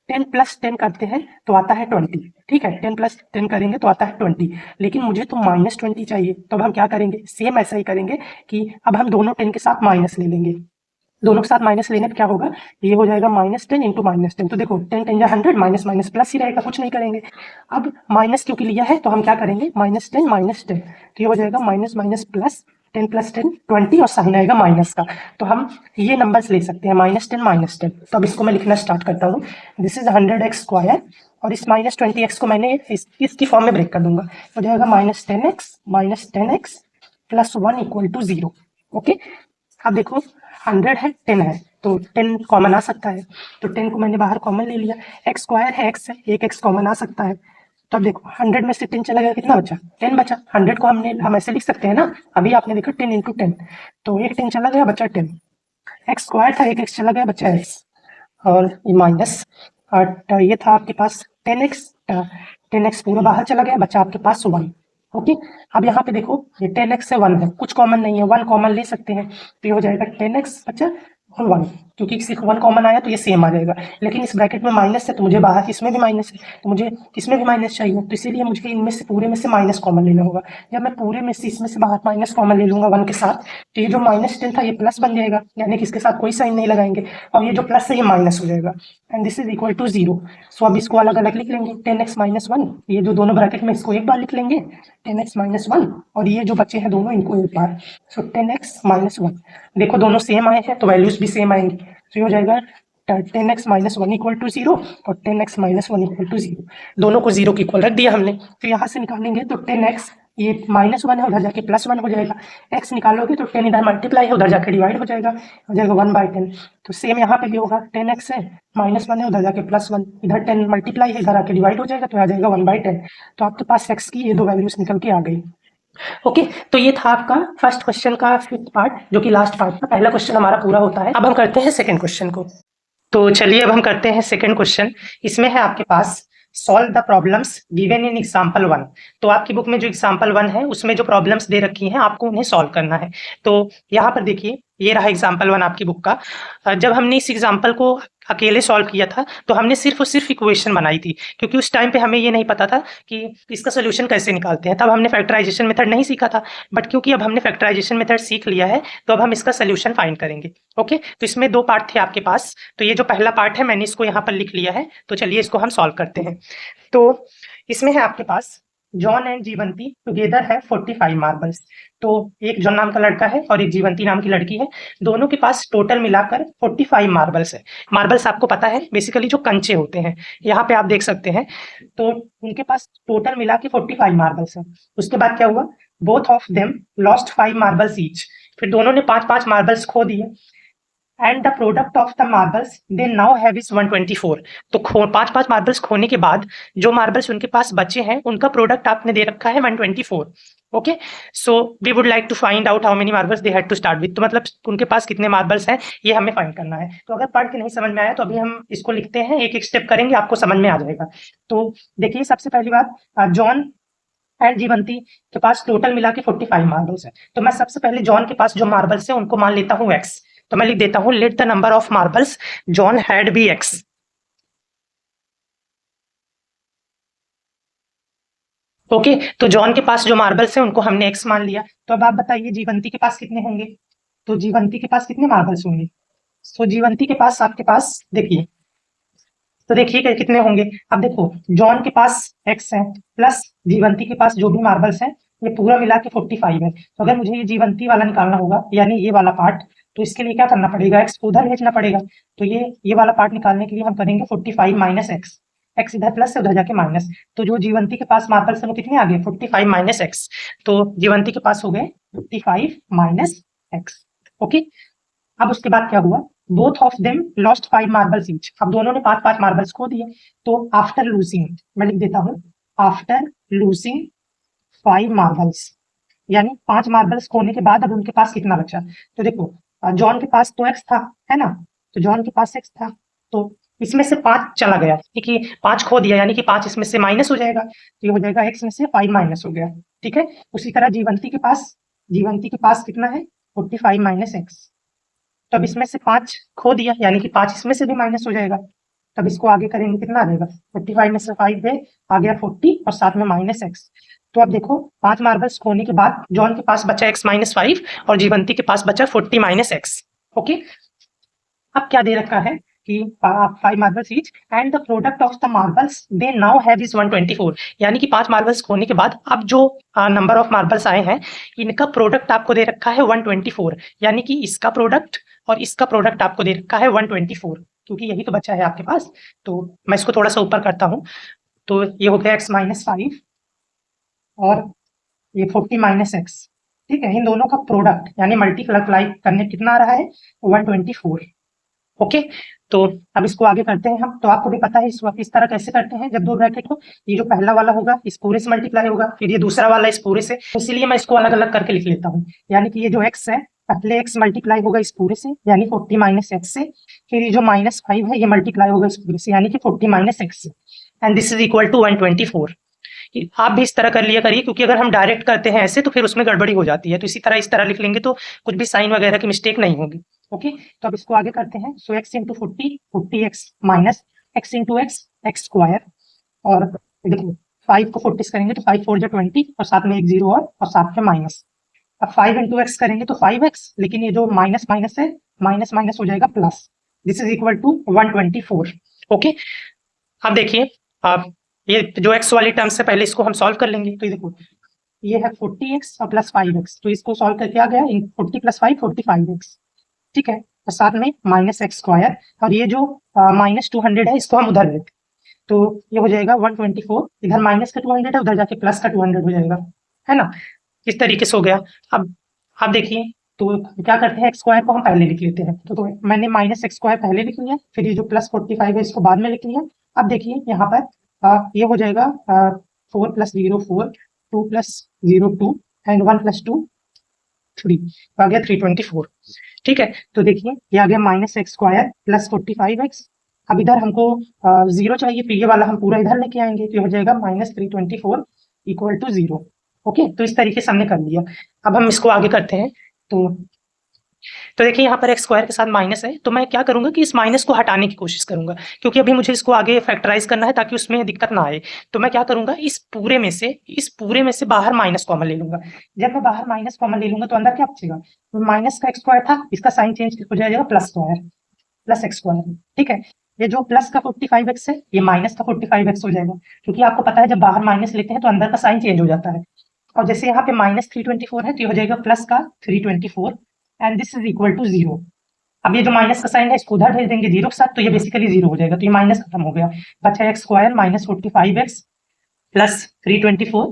10 + 10 करते हैं तो आता है 20। ठीक है, 10 + 10 करेंगे तो आता है 20, लेकिन मुझे तो -20 चाहिए। तो अब हम क्या करेंगे, सेम ऐसा ही करेंगे कि अब हम दोनों 10 के साथ माइनस ले लेंगे। दोनों के साथ माइनस लेने पे क्या होगा, ये हो जाएगा -10 × -10। तो देखो 10 10 जा 100, माइनस माइनस प्लस ही रहेगा, कुछ नहीं करेंगे। अब माइनस क्योंकि लिया है तो हम क्या करेंगे, -10 -10, तो ये हो जाएगा माइनस माइनस प्लस, 10 + 10 20, और साइन आएगा माइनस का। तो हम ये नंबर्स ले सकते हैं, -10 -10। तो अब इसको मैं लिखना स्टार्ट करता हूँ, दिस इज 100x स्क्वायर, और इस -20x को मैंने इसकी फॉर्म में ब्रेक कर दूंगा, हो जाएगा -10x + 1 = 0। ओके, अब देखो 100 है, 10 है, तो 10 कॉमन आ सकता है, तो 10 को मैंने बाहर कॉमन ले लिया। x स्क्वायर है, x है, एक x कॉमन आ सकता है। तो अब देखो 100 में से 10 चला गया, कितना बचा, 10 बचा। 100 को हम ऐसे लिख सकते हैं ना, अभी आपने देखा 10 × 10, तो एक 10 चला गया, बचा 10। x स्क्वायर था, एक x चला गया, बचा x, और ये माइनस, और ये था आपके पास 10x, 10x पूरा बाहर चला गया, बचा आपके पास 1। ओके, अब यहाँ पे देखो ये 10x से 1 है, कुछ कॉमन नहीं है, 1 कॉमन ले सकते हैं, तो ये हो जाएगा 10x बचा और 1, क्योंकि सिर्फ 1 कॉमन आया तो ये सेम आ जाएगा। लेकिन इस ब्रैकेट में माइनस है, तो मुझे बाहर इसमें भी माइनस है, तो मुझे इसमें भी माइनस चाहिए, तो इसीलिए मुझे इनमें से पूरे में से माइनस कॉमन लेना होगा। जब मैं पूरे में से इसमें से बाहर माइनस कॉमन ले लूंगा 1 के साथ, तो ये जो -10 था ये प्लस बन जाएगा, यानी कि इसके साथ कोई साइन नहीं लगाएंगे, और ये जो प्लस है ये माइनस हो जाएगा, and this is equal to 0। So अब इसको अलग अलग लिख लेंगे, 10x - 1, ये जो दोनों ब्रैकेट में इसको एक बार लिख लेंगे 10x - 1, और ये जो बचे हैं दोनों इनको एक बार, सो 10x - 1। देखो दोनों सेम आए हैं तो वैल्यूज भी सेम आएंगी, तो ये हो जाएगा 10x - 1 = 0 और 10x - 1 = 0। दोनों को 0 के इक्वल रख दिया हमने, तो यहाँ से निकालेंगे तो 10x ये -1 है, उधर जाके +1 हो जाएगा। x निकालोगे तो 10 इधर मल्टीप्लाई है, उधर जाके डिवाइड हो जाएगा 1/10। तो सेम यहाँ पे भी होगा, 10x है, -1 है, उधर जाके +1, इधर 10 मल्टीप्लाई है, इधर आके डिवाइड हो जाएगा तो आ जाएगा 1/10। तो आपके पास x की ये दो वैल्यूज निकल के आ गई। ओके, तो ये था आपका फर्स्ट क्वेश्चन का फिफ्थ पार्ट, जो कि लास्ट पार्ट था। पहला क्वेश्चन हमारा पूरा होता है। अब हम करते हैं सेकंड क्वेश्चन को। तो चलिए अब हम करते हैं सेकंड क्वेश्चन। इसमें है आपके पास solve the problems given in example 1। तो आपकी बुक में जो एग्जाम्पल 1 है उसमें जो प्रॉब्लम्स दे रखी हैं आपको उन्हें सॉल्व करना है। तो यहाँ पर देखिए, ये रहा एग्जाम्पल 1 आपकी बुक का। जब हमने इस एग्जाम्पल को अकेले सॉल्व किया था तो हमने सिर्फ और सिर्फ इक्वेशन बनाई थी, क्योंकि उस टाइम पे हमें ये नहीं पता था कि इसका सोल्यूशन कैसे निकालते हैं। तब हमने फैक्टराइजेशन मेथड नहीं सीखा था, बट क्योंकि अब हमने फैक्टराइजेशन मेथड सीख लिया है तो अब हम इसका सोल्यूशन फाइंड करेंगे। ओके, तो इसमें दो पार्ट थे आपके पास। तो ये जो पहला पार्ट है मैंने इसको यहाँ पर लिख लिया है, तो चलिए इसको हम सॉल्व करते हैं। तो इसमें है आपके पास जॉन एंड जीवंती टुगेदर है 45 मार्बल्स। तो एक जॉन नाम का लड़का है और एक जीवंती नाम की लड़की है, दोनों के पास टोटल मिलाकर 45 मार्बल्स है। मार्बल्स आपको पता है बेसिकली जो कंचे होते हैं, यहाँ पे आप देख सकते हैं। तो उनके पास टोटल मिला के 45 मार्बल्स है। उसके बाद क्या हुआ, both of them lost 5 marbles each. फिर दोनों ने 5-5 मार्बल्स खो दिए। And the product of the marbles they now have is 124। तो 5-5 मार्बल्स खोने के बाद जो मार्बल्स उनके पास बचे हैं उनका प्रोडक्ट आपने दे रखा है 124। Okay, so we would like to find out how many marbles they had to start with. तो मतलब उनके पास कितने मार्बल्स हैं ये हमें फाइंड करना है। तो अगर पढ़ के नहीं समझ में आया तो अभी हम इसको लिखते हैं, एक एक स्टेप करेंगे, आपको समझ में आ जाएगा। तो देखिए, सबसे पहली बात, जॉन एंड जीवंती के पास टोटल मिला के 45 मार्बल्स है। तो मैं सबसे पहले जॉन के पास जो मार्बल्स है उनको मान लेता हूँ x। तो मैं लिख देता हूँ let the number of marbles John had be x। Okay, तो जॉन के पास जो मार्बल्स है उनको हमने x मान लिया। तो अब आप बताइए जीवंती के पास कितने होंगे। तो जीवंती के पास कितने मार्बल्स होंगे। तो जीवंती के पास आपके पास देखिए, तो देखिए कितने होंगे। अब देखो, जॉन के पास x है प्लस जीवंती के पास जो भी मार्बल्स है, ये पूरा मिला के 45 है। तो अगर मुझे ये जीवंती वाला निकालना होगा, यानी ये वाला पार्ट, तो इसके लिए क्या करना पड़ेगा, x को उधर भेजना पड़ेगा। तो ये वाला पार्ट निकालने के लिए हम करेंगे 45 माइनस एक्स। एक्स इधर प्लस है, उधर जाके माइनस। तो जो जीवंती के पास मार्बल्स है वो कितने आ गए, 45 माइनस एक्स। तो जीवंती के पास हो गए 55 माइनस एक्स। ओके, अब उसके बाद क्या हुआ, both of them lost 5 marbles each. अब दोनों ने 5-5 मार्बल्स खो दिए। तो आफ्टर लूजिंग, मैं लिख देता हूँ आफ्टर लूजिंग 5 मार्बल्स, यानी 5 मार्बल्स खोने के बाद अब उनके पास कितना बचा। तो देखो, जॉन के पास तो एक्स था, है ना। तो जॉन के पास एक्स था, तो इसमें से 5 चला गया, ठीक है, 5 खो दिया, यानी कि 5 इसमें से माइनस हो जाएगा। तो ये हो जाएगा एक्स में से 5 माइनस हो गया। ठीक है, उसी तरह जीवंती के पास कितना है, 45 माइनस एक्स। तो अब इसमें से 5 खो दिया, यानी कि 5 इसमें से भी माइनस हो जाएगा। तब इसको आगे करेंगे, कितना आ जाएगा, 45 में से 5 गए, आ गया 40 और साथ में माइनस एक्स। तो अब देखो, 5 मार्बल्स खोने के बाद जॉन के पास बचा x माइनस 5 और जीवंती के पास बचा 40 माइनस एक्स। ओके, अब क्या दे रखा है कि 5 marbles each and the product of the marbles they now have is 124। यानी कि 5 मार्बल्स खोने के बाद अब जो नंबर ऑफ मार्बल्स आए हैं इनका प्रोडक्ट आपको दे रखा है 124। यानी कि इसका प्रोडक्ट और इसका प्रोडक्ट आपको दे रखा है 124, क्योंकि यही तो बचा है आपके पास। तो मैं इसको थोड़ा सा ऊपर करता हूँ। तो ये हो गया x माइनस 5 और ये 40 माइनस एक्स। ठीक है, इन दोनों का प्रोडक्ट यानी मल्टीप्लाई करने कितना आ रहा है, 124। ओके, तो अब इसको आगे करते हैं हम। तो आपको भी पता है इस तरह कैसे करते हैं, जब दो ब्रैकेट हो, ये जो पहला वाला होगा इस पूरे से मल्टीप्लाई होगा, फिर ये दूसरा वाला इस पूरे से। तो इसीलिए मैं इसको अलग अलग करके लिख लेता हूँ। यानी कि ये जो x है, पहले x मल्टीप्लाई होगा इस पूरे से, यानी 40 माइनस एक्स से। फिर ये जो माइनस 5 है ये मल्टीप्लाई होगा इस पूरे से, यानी कि 40 माइनस एक्स से। And this is equal to 124। आप भी इस तरह कर लिया करिए, क्योंकि अगर हम डायरेक्ट करते हैं ऐसे तो फिर उसमें गड़बड़ी हो जाती है। तो इस तरह लिख लेंगे तो कुछ भी साइन वगैरह की मिस्टेक नहीं होगी। ओके, तो अब इसको आगे करते हैं। सो x into 40 x minus x into x square. और देखो 5 को 40 करेंगे तो 5 4 20 और साथ में एक जीरो और साथ में माइनस। अब 5 इंटू एक्स करेंगे तो 5x, लेकिन ये जो माइनस माइनस है, माइनस माइनस हो जाएगा plus. This is equal to 124। Okay, अब देखिए, आप ये जो x वाली टर्म से पहले इसको हम सॉल्व कर लेंगे। तो ये देखो, ये है 40x और प्लस 5x, तो इसको सॉल्व करके आ गया 40 प्लस 5 45x। ठीक है, और साथ में माइनस एक्स स्क्वायर, और ये जो माइनस 200 है इसको हम उधर लेते, तो ये हो जाएगा 124। इधर माइनस का 200 है, उधर जाके प्लस का 200 हो जाएगा, है ना। इस तरीके से हो गया। अब देखिए, तो क्या करते हैं, एक्स स्क्वायर को हम पहले लिख लेते हैं। तो मैंने माइनस एक्स स्क्वायर पहले लिख लिया, फिर ये जो प्लस 45 है इसको बाद में लिख लिया। अब देखिए यहाँ पर ये हो जाएगा 4 + 0 4, 2 + 0 2 एंड 1 + 2 3, तो आ गया 324। ठीक है, तो देखिए ये आ गया minus x square plus 45x। अब इधर हमको 0 चाहिए, तो ये वाला हम पूरा इधर लेके आएंगे, तो ये हो जाएगा -324 = 0। ओके, तो इस तरीके से हमने कर लिया। अब हम इसको आगे करते हैं। तो देखिए यहाँ पर एक्स स्क्वायर के साथ माइनस है, तो मैं क्या करूंगा कि इस माइनस को हटाने की कोशिश करूंगा, क्योंकि अभी मुझे इसको आगे फैक्टराइज करना है ताकि उसमें दिक्कत ना आए। तो मैं क्या करूंगा, इस पूरे में से बाहर माइनस कॉमन ले लूंगा। जब मैं बाहर माइनस कॉमन ले लूंगा तो अंदर क्या बचेगा, तो माइनस का एक्स स्क्वायर था, इसका साइन चेंज हो जाएगा plus square, plus x square. ठीक है, ये जो प्लस का 45x है ये माइनस का 45x हो जाएगा, क्योंकि आपको पता है जब बाहर माइनस लेते हैं तो अंदर का साइन चेंज हो जाता है। और जैसे यहाँ पे -324 है तो ये हो जाएगा प्लस का 324 and this is equal to 0। अब ये जो माइनस का साइन है इसको उधर भेज देंगे 0 के साथ, तो ये बेसिकली 0 हो जाएगा, तो ये माइनस खत्म हो गया। बचा x square -45x plus 324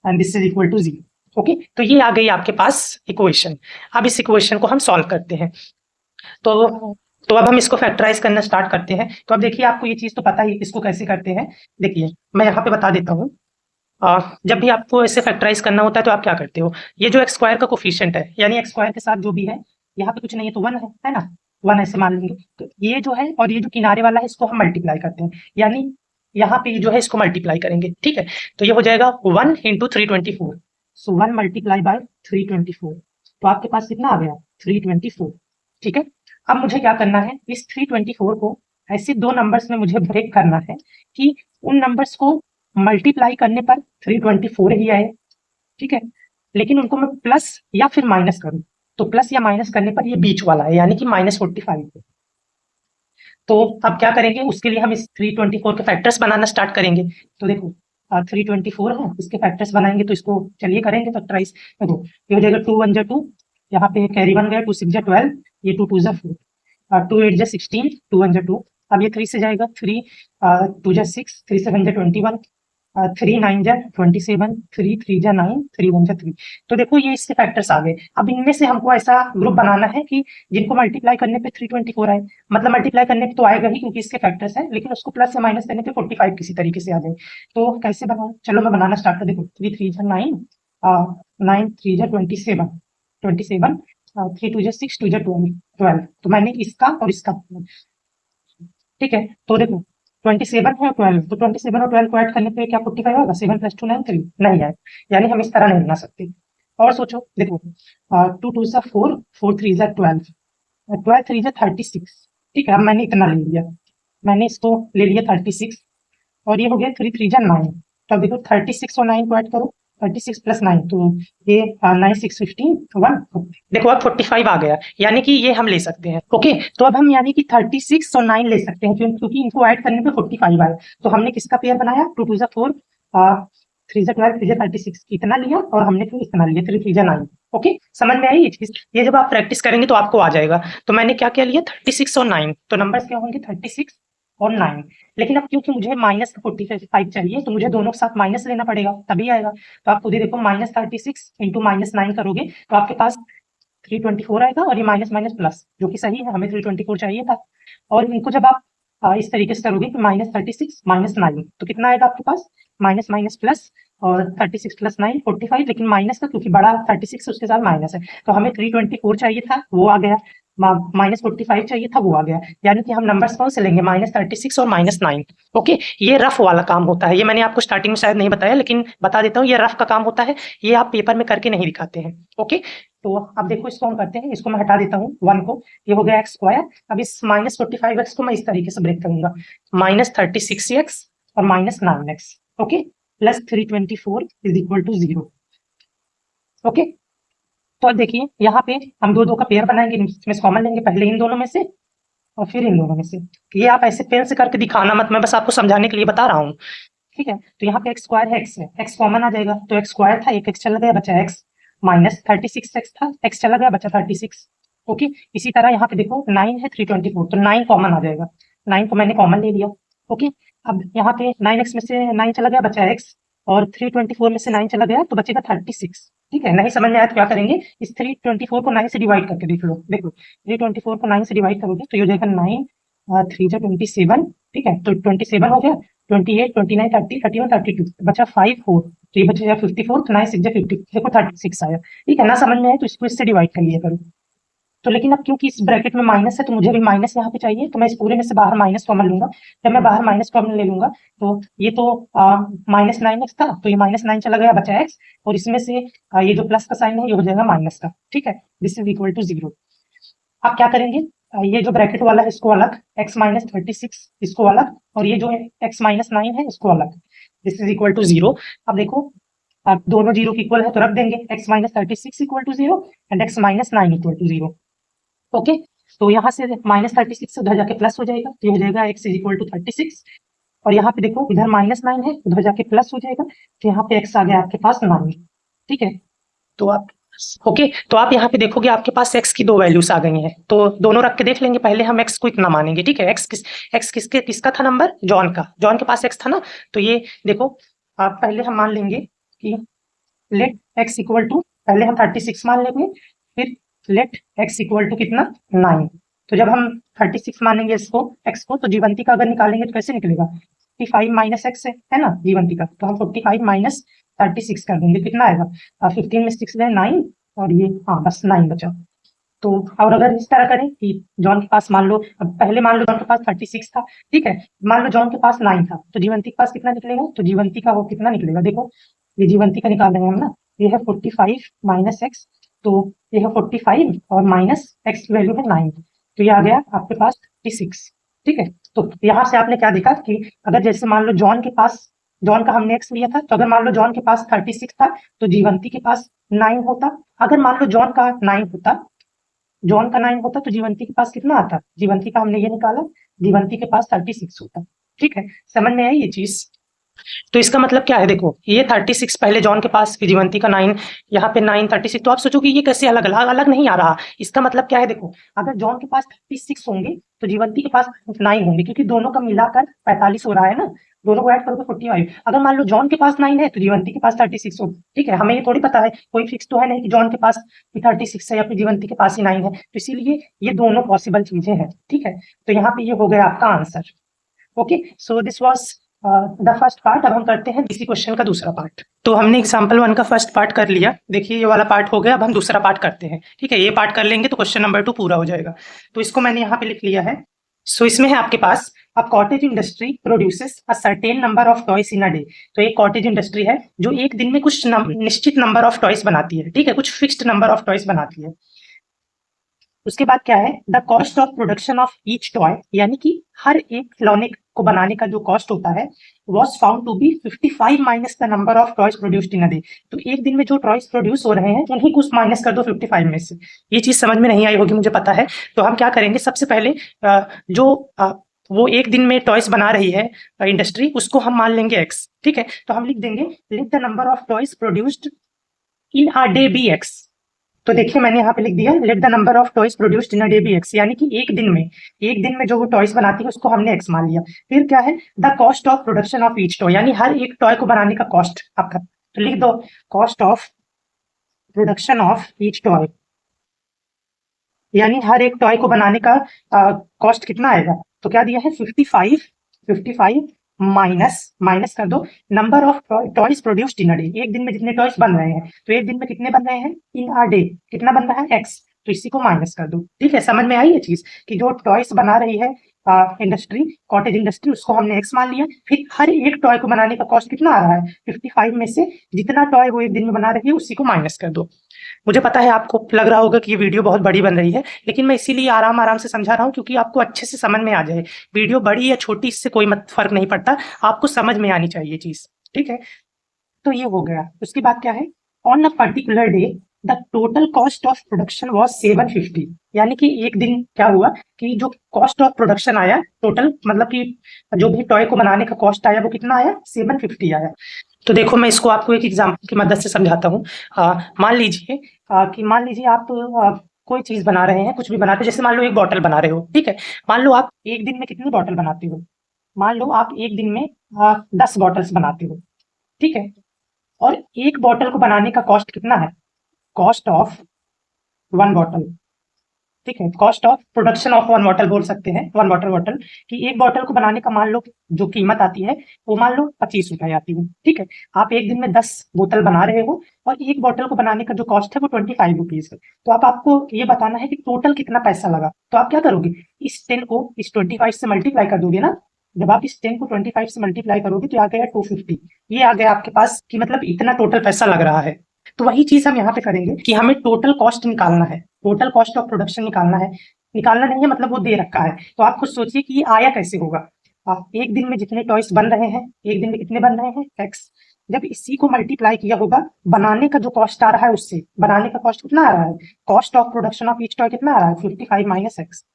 and this is equal to 0। Okay, तो ये आ गई आपके पास इक्वेशन। अब इस इक्वेशन को हम सॉल्व करते हैं। तो अब हम इसको फैक्टराइज करना स्टार्ट करते हैं। तो अब देखिए, आपको ये चीज तो पता ही इसको कैसे करते हैं। देखिए मैं यहाँ पे बता देता हूँ। जब भी आपको ऐसे फैक्टराइज करना होता है तो आप क्या करते हो, ये जो एक्स स्क्वायर का कोफिशिएंट है, यानी एक्स स्क्वायर के साथ जो भी है, यहाँ पे कुछ नहीं है तो 1 है ना, 1 ऐसे मान लेंगे। तो ये जो है और ये जो किनारे वाला है इसको हम मल्टीप्लाई करते हैं, यानी यहाँ पे जो है इसको मल्टीप्लाई करेंगे। ठीक है, तो ये हो जाएगा 1 × 324, सो 1 × 324, तो आपके पास कितना आ गया 324। ठीक है, अब मुझे क्या करना है, इस 324 को ऐसे दो नंबर्स में मुझे ब्रेक करना है कि उन नंबर्स को मल्टीप्लाई करने पर 324 ही आए। ठीक है, लेकिन उनको मैं प्लस या फिर माइनस करूं, तो प्लस या माइनस करने पर ये बीच वाला है, यानी कि -45। तो अब क्या करेंगे, उसके लिए हम इस 324 के फैक्टर्स बनाना स्टार्ट करेंगे। तो देखो 324 है, इसके फैक्टर्स बनाएंगे, तो इसको चलिए करेंगे फैक्टराइज। देखो ये हो जाएगा 2 × 1 = 2, यहाँ पे कैरी 1 गया, 2 × 6 = 12, ये 2 × 2 = 4, 2 × 8 = 16, 2 × 1 = 2। अब ये 3 से जाएगा, 3 2 = 6, 3 × 7 = 21, 3 × 9 = 27, 3 3 × 9, 3 1 = 3। तो देखो ये इसके फैक्टर्स आ गए। अब इनमें से हमको ऐसा ग्रुप बनाना है कि जिनको मल्टीप्लाई करने पे 324 आए, मतलब मल्टीप्लाई करने पे तो आएगा ही क्योंकि इसके फैक्टर्स है, लेकिन उसको प्लस या माइनस करने पे 45 किसी तरीके से आ जाए। तो कैसे बनाऊं, चलो मैं बनाना स्टार्ट कर। देखो 3 3 × 9, 9 3 × 27, 27, 3 2 = 6, 2 = 12। तो मैंने इसका और इसका, ठीक है, तो देखो 27 है और 12, तो 27 और 12 को ऐड करने पे क्या 45 होगा, 7 + 2 9 3 नहीं आए, यानी हम इस तरह नहीं बना सकते। और सोचो, देखो 2 2 = 4, 4 3 = 12, 12 3 = 36। ठीक है, अब मैंने इतना ले लिया, मैंने इसको ले लिया 36, और ये हो गया 3 3 = 9। तो अब देखो 36 और 9 को ऐड करो, 36 + 9, तो ये 9 6 15 1। देखो अब 45 आ गया, यानी कि ये हम ले सकते हैं। ओके, तो अब हम यानी कि 36 और 9 ले सकते हैं, क्योंकि इनको ऐड करने पे 45 आए। तो हमने किसका पेयर बनाया, 2 2 = 4, 3 = 12, 3 = 36, इतना लिया, और हमने फिर इतना लिया, 3 3 = 9। ओके, समझ में आई ये चीज। ये जब आप प्रैक्टिस करेंगे तो आपको आ जाएगा। तो मैंने क्या क्या लिया, 36 और 9, तो नंबर्स क्या होंगे 36 और 9। लेकिन अब क्योंकि मुझे -45 चाहिए, तो मुझे दोनों के साथ माइनस लेना पड़ेगा, तभी आएगा। तो आप खुद ही देखो, -36 × -9 करोगे तो आपके पास 324 आएगा, और ये माइनस माइनस प्लस, जो कि सही है, हमें 324 चाहिए था। और इनको जब आप इस तरीके से करोगे कि -36 -9, तो कितना आएगा आपके पास, माइनस माइनस प्लस, और 36 + 9 45, लेकिन माइनस का क्योंकि बड़ा 36 उसके साथ माइनस है, तो हमें 324 चाहिए था, वो आ गया। -45 चाहिए था, वो आ गया। यानी कि हम नंबर्स कौन से लेंगे, -36 और -9। ओके, ये रफ वाला काम होता है, ये मैंने आपको स्टार्टिंग में शायद नहीं बताया, लेकिन बता देता हूँ, ये रफ का काम होता है, ये आप पेपर में करके नहीं दिखाते हैं। ओके, तो अब देखो इसको हम करते हैं, इसको मैं हटा देता हूँ 1 को, ये हो गया एक्स स्क्वायर। अब इस -45x को मैं इस तरीके से ब्रेक करूंगा, -36x और -9x, ओके, प्लस 324 = 0। ओके, तो अब देखिए यहाँ पे हम दो का पेयर बनाएंगे, इसमें से कॉमन लेंगे, पहले इन दोनों में से और फिर इन दोनों में से। ये आप ऐसे पेन से करके दिखाना मत, मैं बस आपको समझाने के लिए बता रहा हूँ। ठीक है, तो यहाँ पे एक्स स्क्वायर है, एक्स है, एक्स कॉमन आ जाएगा, तो एक्स स्क्वायर था, एक एक्स चला गया, बचा एक्स, -36x था, एक्स चला गया, बचा 36। ओके, इसी तरह यहाँ पे देखो 9 है, 324, तो 9 कॉमन आ जाएगा, 9 को मैंने कॉमन ले लिया। ओके, अब यहाँ पे 9x में से 9 चला गया, बचा एक्स, और 324 में से 9 चला गया तो बचेगा 36। ठीक है, नहीं समझ में आया तो क्या करेंगे, इस 324 को 9 से डिवाइड करके देख लो। देखो 324 को 9 से डिवाइड करोगे तो ये हो जाएगा 9 3 जा 27। ठीक है, तो 27 हो गया, 28 29 30 31 32 बचा 5 4, तो ये बचेगा 54, तो 9 6 जा 50, देखो 36 आया। ठीक है, ना समझ में आए तो इसको इससे डिवाइड कर लिया करो। तो लेकिन अब क्योंकि इस ब्रैकेट में माइनस है तो मुझे भी माइनस यहाँ पे चाहिए, तो मैं इस पूरे में से बाहर माइनस कॉमन लूंगा। जब मैं बाहर माइनस कॉमन ले लूंगा तो ये तो -9x था, तो ये -9 चला गया, बचा x, और इसमें से ये जो प्लस का साइन है ये हो जाएगा माइनस का। ठीक है, दिस इज इक्वल टू 0। आप क्या करेंगे, ये जो ब्रैकेट वाला है इसको अलग, x माइनस 36 इसको अलग, और ये जो x माइनस 9 है इसको अलग, दिस इज इक्वल टू 0। अब देखो, अब दोनों 0 के इक्वल है तो रख देंगे, x minus 36 equal to 0 and x minus 9 equal to 0। Okay, तो यहाँ से -36 उधर जाके प्लस हो जाएगा, तो ये हो जाएगा x इज इक्वल टू 36, और यहाँ पे देखो इधर -9 है, उधर जाके प्लस हो जाएगा, तो यहाँ पे x आ गया आपके पास 9। ठीक है, तो आप ओके, तो आप यहाँ पे देखोगे आपके पास x की दो वैल्यूज आ गई हैं, तो दोनों रख के देख लेंगे। पहले हम x को इतना मानेंगे। ठीक है, x किसका था नंबर, जॉन का, जॉन के पास x था ना, तो ये देखो आप पहले हम मान लेंगे कि लेट x इक्वल टू, पहले हम 36 मान लेंगे, फिर लेट x इक्वल टू कितना 9। तो जब हम 36 मानेंगे इसको x को, तो जीवंती का अगर निकालेंगे तो कैसे निकलेगा, 45 माइनस x है ना जीवंती का, तो हम 45 माइनस 36 कर देंगे, कितना आएगा 15 में 6 गए 9, और ये हाँ बस 9 बचा। तो और अगर इस तरह करें कि जॉन के पास मान लो, अब पहले मान लो जॉन के पास 36 था, ठीक है, मान लो जॉन के पास 9 था, तो जीवंती के पास कितना निकलेगा, तो जीवंती का वो कितना निकलेगा, देखो ये जीवंती का निकाल रहे हैं हम ना, ये है 45 माइनस एक्स, तो ये है 45 और माइनस एक्स की वैल्यू है 9, तो ये आ गया आपके पास 36। ठीक है, तो यहाँ से आपने क्या देखा कि अगर जैसे मान लो जॉन के पास, जॉन का हमने एक्स लिया था, तो अगर मान लो जॉन के पास 36 था तो जीवंती के पास 9 होता। अगर मान लो जॉन का 9 होता, जॉन का 9 होता तो जीवंती के पास कितना आता, जीवंती का हमने ये निकाला, जीवंती के पास 36 होता। ठीक है, समझ में आई ये चीज। तो इसका मतलब क्या है, देखो ये 36 पहले जॉन के पास, फिर जीवंती का 9, यहाँ पे 9 36, तो आप सोचो कि ये कैसे अलग अलग अलग नहीं आ रहा। इसका मतलब क्या है, देखो अगर जॉन के पास 36 होंगे तो जीवंती के पास 9 होंगे, क्योंकि दोनों का मिलाकर 45 हो रहा है ना, दोनों को ऐड करोगे 45। अगर मान लो जॉन के पास 9 है तो जीवंती के पास 36 हो। ठीक है, हमें ये थोड़ी पता है, कोई फिक्स तो है नहीं कि जॉन के पास 36 है या फिर जीवंती के पास ही 9 है, तो इसीलिए ये दोनों पॉसिबल चीजें हैं। ठीक है, तो यहाँ पे ये हो गया आपका answer. Okay, so this was the first part. अब हम करते हैं इसी क्वेश्चन का दूसरा पार्ट। तो हमने एग्जाम्पल 1 का फर्स्ट पार्ट कर लिया, देखिए ये वाला पार्ट हो गया। अब हम दूसरा पार्ट करते हैं। ठीक है, ये पार्ट कर लेंगे तो क्वेश्चन नंबर 2 पूरा हो जाएगा। तो इसको मैंने यहाँ पे लिख लिया है। सो इसमें है आपके पास, a cottage industry produces a certain number of toys in a day. तो एक कॉटेज इंडस्ट्री है जो एक दिन में कुछ निश्चित नंबर ऑफ टॉयज बनाती है। ठीक है, कुछ फिक्स्ड नंबर ऑफ टॉयज बनाती है। उसके बाद क्या है, the cost of production of each toy, यानी कि हर एक खिलौने को बनाने का जो कॉस्ट होता है, was found to be 55 minus the number of toys produced in a day. तो एक दिन में जो टॉयज प्रोड्यूस हो रहे हैं उन्हीं को माइनस कर दो 55 में से। ये चीज समझ में नहीं आई होगी मुझे पता है। तो हम क्या करेंगे, सबसे पहले वो एक दिन में टॉयज बना रही है इंडस्ट्री, उसको हम मान लेंगे एक्स। ठीक है, तो हम लिख देंगे let the number of toys produced in a day be x. तो देखिए मैंने यहाँ पे लिख दिया let the number of toys produced in a day be x, यानी कि एक दिन में जो वो टॉयज बनाती है उसको हमने एक्स मान लिया। फिर क्या है, the cost of production of each toy, यानी हर एक टॉय को बनाने का कॉस्ट आपका, तो लिख दो cost of production of each toy, यानी हर एक टॉय को बनाने का कॉस्ट कितना आएगा। तो क्या दिया है 55 माइनस माइनस कर दो number of toys produced in a day, एक दिन में जितने टॉयज बन रहे हैं, तो एक दिन में कितने बन रहे हैं इन अ डे, कितना बन रहा है एक्स, तो इसी को माइनस कर दो। ठीक है, समझ में आई ये चीज कि जो टॉयज बना रही है इंडस्ट्री, कॉटेज इंडस्ट्री, उसको हमने एक्स मान लिया। फिर हर एक टॉय को बनाने का कॉस्ट कितना आ रहा है 55 में से जितना टॉय वो एक दिन में बना रही है उसी को माइनस कर दो। मुझे पता है आपको लग रहा होगा कि ये वीडियो बहुत बड़ी बन रही है, लेकिन मैं इसीलिए आराम आराम से समझा रहा हूँ क्योंकि आपको अच्छे से समझ में आ जाए। वीडियो बड़ी या छोटी इससे कोई फर्क नहीं पड़ता, आपको समझ में आनी चाहिए चीज। ठीक है, तो ये हो गया। उसके बाद क्या है, on a particular day the total cost of production was 750, यानी कि एक दिन क्या हुआ कि जो कॉस्ट ऑफ प्रोडक्शन आया टोटल, मतलब कि जो भी टॉय को बनाने का कॉस्ट आया वो कितना आया 750 आया। तो देखो मैं इसको आपको एक एग्जाम्पल की मदद से समझाता हूँ। मान लीजिए आप कोई चीज बना रहे हैं, कुछ भी बनाते हो, जैसे मान लो एक बॉटल बना रहे हो। ठीक है, मान लो आप एक दिन में कितनी बॉटल बनाते हो, मान लो आप एक दिन में 10 बॉटल्स बनाते हो। ठीक है। और एक बॉटल को बनाने का कॉस्ट कितना है, कॉस्ट ऑफ वन बॉटल, ठीक है, cost of production of one bottle बोल सकते हैं, वन वाटर बॉटल, कि एक बॉटल को बनाने का मान लो जो कीमत आती है वो मान लो 25 रुपए आती है, ठीक है। आप एक दिन में 10 बोतल बना रहे हो और एक बॉटल को बनाने का जो कॉस्ट है वो 25 रुपीज है। तो आपको ये बताना है कि टोटल कितना पैसा लगा। तो आप क्या करोगे, इस 10 को इस 25 से मल्टीप्लाई कर दोगे ना। जब आप इस 10 को 25 से मल्टीप्लाई करोगे तो आ गया 250, ये आ गया आपके पास कि मतलब इतना टोटल पैसा लग रहा है। तो वही चीज हम यहाँ पे करेंगे कि हमें टोटल कॉस्ट निकालना है, टोटल कॉस्ट ऑफ प्रोडक्शन निकालना है। निकालना नहीं है मतलब वो दे रखा है। तो आप खुद सोचिए कि ये आया कैसे होगा। एक दिन में जितने टॉयस बन रहे हैं, एक दिन में कितने बन रहे हैं, एक्स। जब इसी को मल्टीप्लाई किया होगा बनाने का जो कॉस्ट आ रहा है उससे, बनाने का कॉस्ट कितना आ रहा है, cost of production of each toy कितना आ रहा है, 55 माइनस एक्स।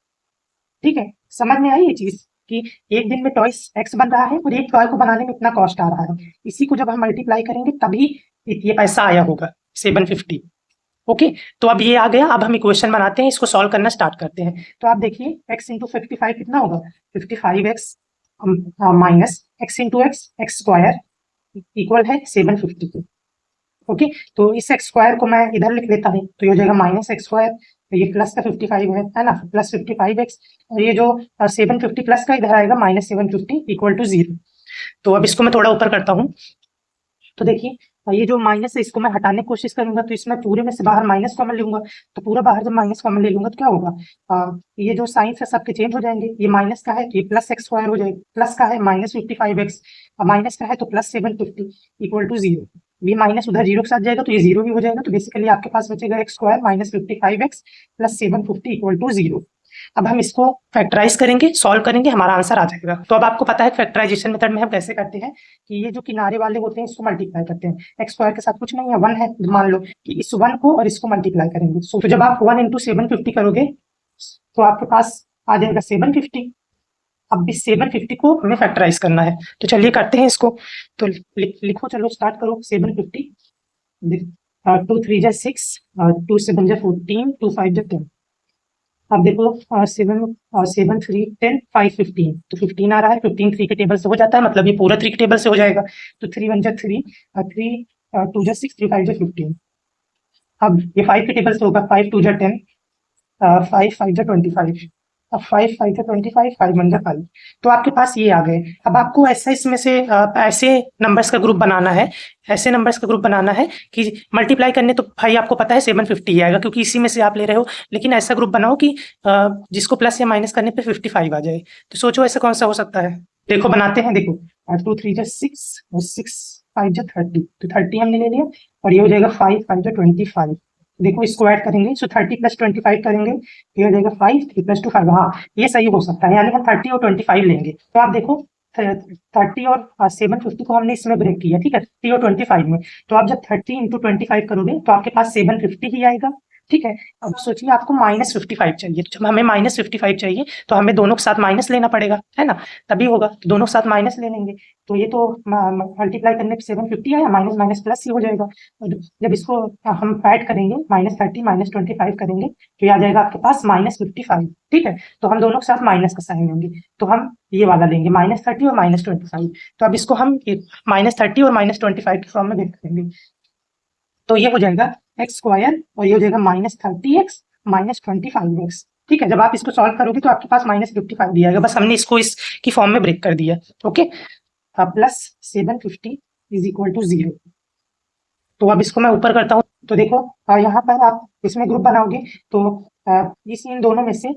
ठीक है, समझ में आई ये चीज कि एक दिन में टॉयस एक्स बन रहा है और एक टॉय को बनाने में इतना कॉस्ट आ रहा है। इसी को जब हम मल्टीप्लाई करेंगे तभी ये पैसा आया होगा 750। ओके, तो अब ये आ गया। अब हम इक्वेशन बनाते हैं, इसको सॉल्व करना स्टार्ट करते हैं। तो आप देखिए x इंटू 55 कितना होगा, 55x minus x into x square equal है 750। ओके, तो इस एक्स स्क्वायर को मैं इधर लिख लेता हूँ, तो ये हो जाएगा माइनस एक्स स्क्वायर, तो ये प्लस का 55 है ना, प्लस 55x, और ये जो 750 प्लस का इधर आएगा माइनस 750 इक्वल टू 0। तो अब इसको मैं थोड़ा ऊपर करता हूँ। तो देखिए ये जो माइनस है इसको मैं हटाने की कोशिश करूंगा, तो इसमें पूरे में से बाहर माइनस कॉमन ले लूंगा। तो पूरा बाहर जब माइनस कॉमन ले लूंगा तो क्या होगा, ये जो साइन है सबके चेंज हो जाएंगे। ये माइनस का है तो ये प्लस एक्स स्क्वायर हो जाएगा, प्लस का है माइनस 55x, माइनस का है तो प्लस 750 इक्वल टू 0। ये माइनस उधर 0 के साथ जाएगा तो ये 0 भी हो जाएगा। तो बेसिकली आपके पास बचेगा x square minus 55x plus 750 equal to 0। अब हम इसको फैक्टराइज करेंगे, सॉल्व करेंगे, हमारा आंसर आ जाएगा। तो अब आपको पता है फैक्टराइजेशन मेथड में हम कैसे करते हैं कि ये जो किनारे वाले होते हैं इसको मल्टीप्लाई करते हैं। एक्स स्क्वायर के साथ कुछ नहीं है, 1 है, मान लो कि इस 1 को और इसको मल्टीप्लाई करेंगे। तो जब आप 1 इंटू 750 करोगे तो आपके पास आ जाएगा 750। अब इस 750 को हमें फैक्टराइज करना है, तो चलिए करते हैं इसको। तो लिखो, चलो स्टार्ट करो। 750, 2 3 जा 6, 2 7 जा 14, 2 5 जा 10। अब देखो 7 3 10 5 15, तो 15 आ रहा है। 15 3 के टेबल से हो जाता है, मतलब ये पूरा 3 के टेबल से हो जाएगा। तो 3 1 जा 3, 3 2 जा 6, 3 5 जा 15। अब ये 5 के टेबल से होगा, 5 2 जा 10, 5 5 जा 25। अब 5 5 जा 25, 5 1 जा 5। तो आपके पास ये आ गए। अब आपको ऐसा इसमें से ऐसे नंबर्स का ग्रुप बनाना है, ऐसे नंबर्स का ग्रुप बनाना है कि मल्टीप्लाई करने तो भाई आपको पता है 750 आएगा क्योंकि इसी में से आप ले रहे हो। लेकिन ऐसा ग्रुप बनाओ कि जिसको प्लस या माइनस करने पे 55 आ जाए। तो सोचो ऐसा कौन सा हो सकता है। देखो बनाते हैं, देखो 2 3 जा 6 और 6 5 जा 30, तो 30 हमने ले लिया और ये हो जाएगा 5 5 जा 25। देखो इसको ऐड करेंगे, सो 30 प्लस 25 करेंगे, ये हो जाएगा 5 3 प्लस 2 5। हाँ, ये सही हो सकता है, यानी हम 30 और 25 लेंगे। तो आप देखो 30 और 750 को हमने इसमें ब्रेक किया, ठीक है, 30 और 25 में। तो आप जब 30 इंटू 25 करोगे तो आपके पास 750 ही आएगा, ठीक है। अब सोचिए आपको माइनस 55 चाहिए, तो जब हमें माइनस 55 चाहिए तो हमें दोनों के साथ माइनस लेना पड़ेगा, है ना, तभी होगा। तो दोनों के साथ माइनस ले लेंगे, तो ये तो मल्टीप्लाई करने पे 750 आया, माइनस माइनस प्लस ही हो जाएगा। और जब इसको हम ऐड करेंगे, माइनस 30 माइनस 25 करेंगे तो ये आ जाएगा आपके पास माइनस 55, ठीक है। तो हम दोनों के साथ माइनस का साइन लेंगे, तो हम ये वाला लेंगे माइनस 30 और माइनस 25। तो अब इसको हम माइनस 30 और माइनस 25 के फॉर्म में लिख देंगे। तो ये हो जाएगा एक्स स्क्वायर और ये हो जाएगा माइनस 30x माइनस 25x, ठीक है। जब आप इसको सॉल्व करोगे तो आपके पास माइनस 55 दिया जाएगा, बस हमने इसको इसकी फॉर्म में ब्रेक कर दिया। Okay, plus 750 is equal to 0। तो अब इसको मैं ऊपर करता हूँ, तो देखो यहाँ पर आप इसमें ग्रुप बनाओगे तो इन दोनों में से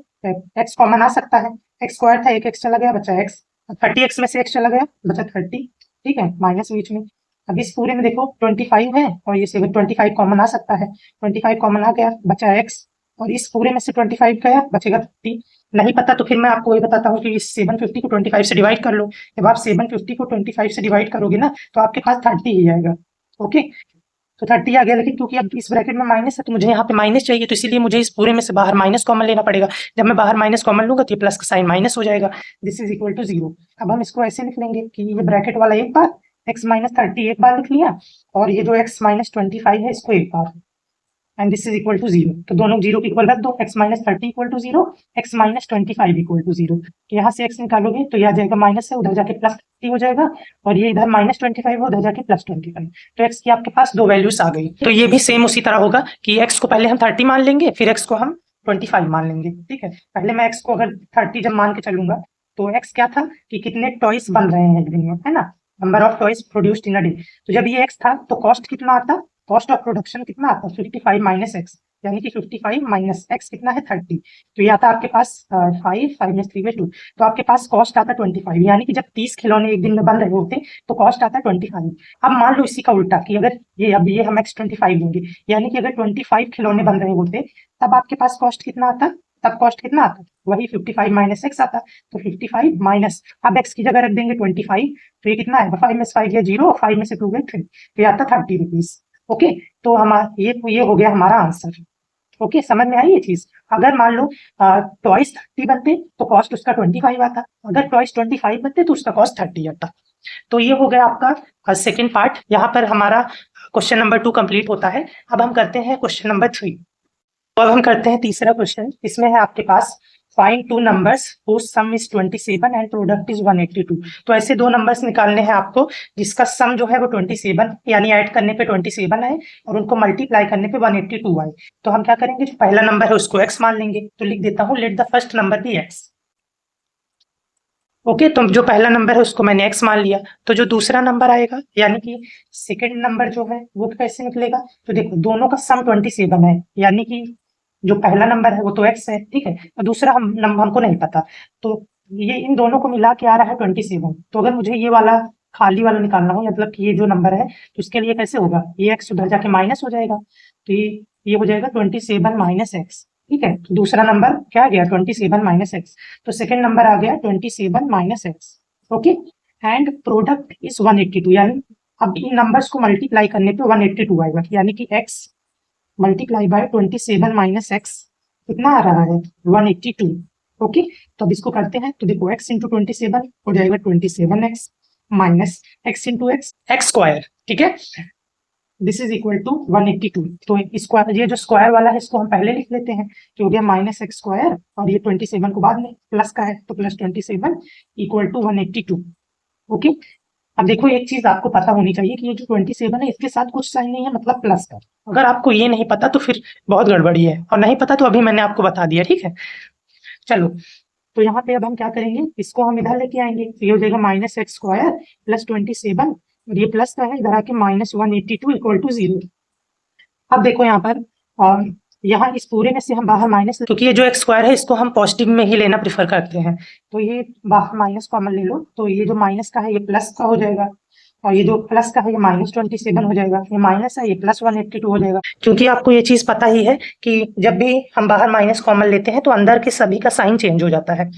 x कॉमन आ सकता है। एक्स स्क्वायर था, एक एक्स चला गया, बचा x। 30x में से x चला गया, बचा 30, ठीक है, माइनस बीच में। अब इस पूरे में देखो 25 है और ये 25 कॉमन आ सकता है, 25 कॉमन आ गया, बचा x। और इस पूरे में से 25 गया, बचेगा 30। नहीं पता तो फिर मैं आपको ये बताता हूँ कि इस 750 को 25 से डिवाइड कर लो। जब आप 750 को 25 से डिवाइड करोगे ना तो आपके पास 30 ही आएगा। ओके, तो 30 आ गया, लेकिन क्योंकि अब इस ब्रैकेट में माइनस है तो मुझे यहाँ पे माइनस चाहिए, तो इसीलिए मुझे इस पूरे में से बाहर माइनस कॉमन लेना पड़ेगा। जब मैं बाहर माइनस कॉमन लूंगा तो ये प्लस का साइन माइनस हो जाएगा, दिस इज इक्वल टू 0। अब हम इसको ऐसे लिख लेंगे कि ये ब्रैकेट वाला एक बार, x माइनस 30 एक बार लिख लिया, और ये जो x माइनस 25 है इसको एक बार। And this is equal to 0। तो दोनों 0 के इक्वल रख दो, x minus 30 equal to 0, x minus 25 equal to 0। तो यहाँ से x निकालोगे तो यह आ जाएगा माइनस है, उधर जाके प्लस 30 हो जाएगा, और ये इधर माइनस 25 है, उधर जाके प्लस 25। तो x की आपके पास दो वैल्यूज आ गई। तो ये भी सेम उसी तरह होगा कि x को पहले हम 30 मान लेंगे, फिर x को हम 25 मान लेंगे। ठीक है, पहले मैं x को अगर 30 जब मान के चलूंगा तो x क्या था कि कितने टॉयज बन रहे हैं एक दिन में, है ना, number of toys produced in a day. तो जब ये x था तो कॉस्ट कितना आता, कॉस्ट ऑफ प्रोडक्शन कितना आता, 55 माइनस एक्स, यानी कि 55 माइनस एक्स कितना है 30। तो ये आता आपके पास 5 में 3 में 2, तो आपके पास कॉस्ट आता 25, यानी कि जब 30 खिलौने एक दिन में बन रहे होते तो कॉस्ट आता 25। अब मान लो इसी का उल्टा कि अगर ये अब ये हम x 25 लेंगे, यानी कि अगर 25 खिलौने बन रहे होते तब आपके पास कॉस्ट कितना आता, तब कॉस्ट कितना आता, वही 55 माइनस एक्स आता। तो 55 माइनस, अब x की जगह रख देंगे 25, तो ये कितना आएगा, 5 में से 5 या 0, 5 में से 2 गए 3, तो ये आता 30 रुपीज। ओके, तो हमारा ये हो गया हमारा आंसर। ओके, समझ में आई ये चीज। अगर मान लो टॉइस 30 बनते तो कॉस्ट उसका 25 आता, अगर टॉइस 25 बनते तो उसका कॉस्ट 30 आता। तो ये हो गया आपका सेकेंड पार्ट। यहाँ पर हमारा क्वेश्चन नंबर 2 कंप्लीट होता है। अब हम करते हैं क्वेश्चन नंबर 3। तो अब हम करते हैं तीसरा क्वेश्चन। इसमें है आपके पास find two numbers whose sum is 27 and product is 182। तो ऐसे दो नंबर्स निकालने हैं आपको जिसका सम जो है वो 27 यानी ऐड करने पे 27 आए और उनको मल्टीप्लाई करने पे 182 आए। तो हम क्या करेंगे, जो पहला नंबर है उसको x मान लेंगे। तो लिख देता हूँ let the first number be x। Okay, तो जो पहला नंबर है उसको मैंने x मान लिया। तो जो दूसरा नंबर आएगा यानी कि सेकेंड नंबर जो है वो कैसे निकलेगा, तो देखो दोनों का सम 27 है, यानी कि जो पहला नंबर है वो तो x है, ठीक है, और दूसरा नंबर हमको नहीं पता, तो ये इन दोनों को मिला के आ रहा है 27। तो अगर मुझे ये वाला खाली वाला निकालना हो, मतलब कि ये जो नंबर है तो इसके लिए कैसे होगा, ये x उधर जाके माइनस हो जाएगा, तो ये हो जाएगा 27 माइनस एक्स। ठीक है, तो दूसरा नंबर क्या आ गया 27 माइनस एक्स, तो सेकेंड नंबर आ गया 27 minus x. Okay, and product is 182, यानी अब इन नंबर्स को मल्टीप्लाई करने पे 182 आएगा, यानी कि x multiply by 27 minus x कितना आ रहा है 182। ओके, तो अब इसको करते हैं, तो देखो x इंटू 27 हो जाएगा 27x minus x into x square. ठीक है, दिस इज इक्वल टू 182। तो स्क्वायर, ये जो स्क्वायर वाला है इसको हम पहले लिख लेते हैं, तो हो गया माइनस एक्स स्क्वायर, और ये 27 को बाद में प्लस का है तो प्लस 27 इक्वल टू 182। ओके, अब देखो एक चीज आपको पता होनी चाहिए कि ये जो 27 है इसके साथ कुछ साइन नहीं है, मतलब प्लस का। अगर आपको ये नहीं पता तो फिर बहुत गड़बड़ी है, और नहीं पता तो अभी मैंने आपको बता दिया। ठीक है, चलो, तो यहाँ पे अब हम क्या करेंगे, इसको हम इधर लेके आएंगे, तो ये हो जाएगा माइनस एक्स स्क्वायर प्लस 27, और ये प्लस का है इधर आके माइनस 182 इक्वल टू 0। अब देखो यहाँ पर, और यहाँ इस पूरे में से हम बाहर माइनस, क्योंकि ये जो एक्स स्क्वायर है इसको हम पॉजिटिव में ही लेना प्रेफर करते हैं, तो ये बाहर माइनस कॉमन ले लो, तो ये जो माइनस का है ये प्लस का हो जाएगा, और ये जो प्लस का है ये माइनस 27 हो जाएगा, ये माइनस है ये प्लस 182 हो जाएगा। क्योंकि आपको ये चीज पता ही है कि जब भी हम बाहर माइनस कॉमन लेते हैं तो अंदर के सभी का साइन चेंज हो जाता है।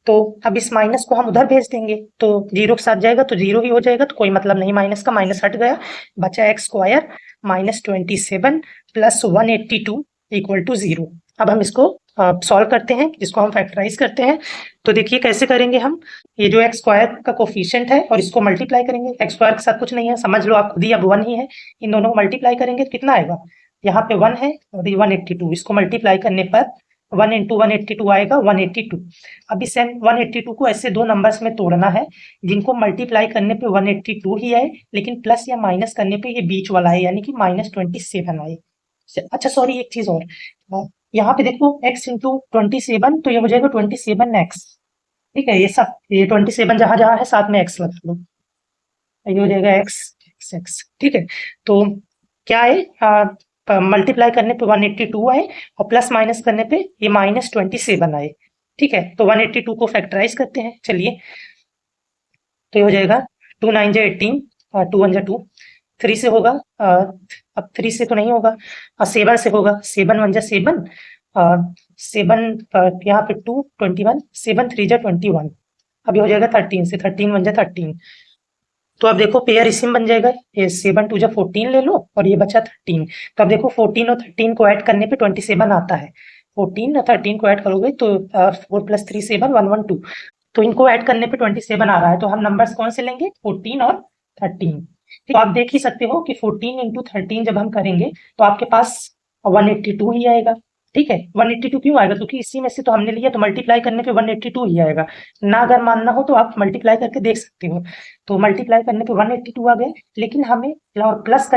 तो अब इस माइनस को हम उधर भेज देंगे तो 0 के साथ जाएगा तो 0 ही हो जाएगा, तो कोई मतलब नहीं, माइनस का माइनस हट गया, बचा x square minus 27 plus 182 equal to 0। अब हम इसको सॉल्व करते हैं, जिसको हम फैक्टराइज करते हैं। तो देखिए कैसे करेंगे हम, ये जो एक्स स्क्वायर का कोफिशिएंट है और इसको मल्टीप्लाई करेंगे, एक्स स्क्वायर के साथ कुछ नहीं है, समझ लो आप खुद ही, अब 1 ही है, इन दोनों को मल्टीप्लाई करेंगे तो कितना आएगा, यहाँ पे 1 है और ये 182, इसको मल्टीप्लाई करने पर 1 इंटू 182 आएगा 182। अब इस 182 को ऐसे दो नंबर्स में तोड़ना है जिनको मल्टीप्लाई करने पे 182 ही आए, लेकिन प्लस या माइनस करने पे ये बीच वाला है, यानी कि माइनस 27 आए। अच्छा सॉरी, एक चीज और, यहाँ पे देखो x इंटू 27, तो ये हो जाएगा 27x। ठीक है, ये सब ये 27 जहां जहां है साथ में x लगा लो, ये हो जाएगा x x x। ठीक है, तो क्या है, मल्टीप्लाई करने पे 182 आए और प्लस माइनस करने पे ये माइनस 27 आए। ठीक है, तो 182 को फैक्टराइज करते हैं, चलिए, तो ये हो जाएगा 2 9 जा 18, 2 1 जा 2, 3 से होगा, अब 3 से तो नहीं होगा, 7 से होगा, 7 1 जा 7, 7 यहाँ पे 2 21, 7 3 जा 21, अब ये हो जाएगा 13 से, 13 1 जा 13। तो अब देखो पेयर इसी बन जाएगा, ये 7 2 जा 14 ले लो और ये बचा 13। तो अब देखो 14 और 13 को ऐड करने पे 27 आता है, 14 और 13 को ऐड करोगे तो 4 + 3 7 112, तो इनको ऐड करने पे 27 आ रहा है। तो हम नंबर्स कौन से लेंगे, 14 और 13। तो आप देख ही सकते हो कि 14 इंटू 13 जब हम करेंगे तो आपके पास और 182 ही आएगा। ठीक है, 182 क्यों आएगा? क्योंकि इसी में से तो हमने लिया, तो मल्टीप्लाई करने पे 182 ही आएगा ना। अगर मानना हो तो आप मल्टीप्लाई करके देख सकते हो। तो मल्टीप्लाई करने पे 182 आ गया, लेकिन हमें और प्लस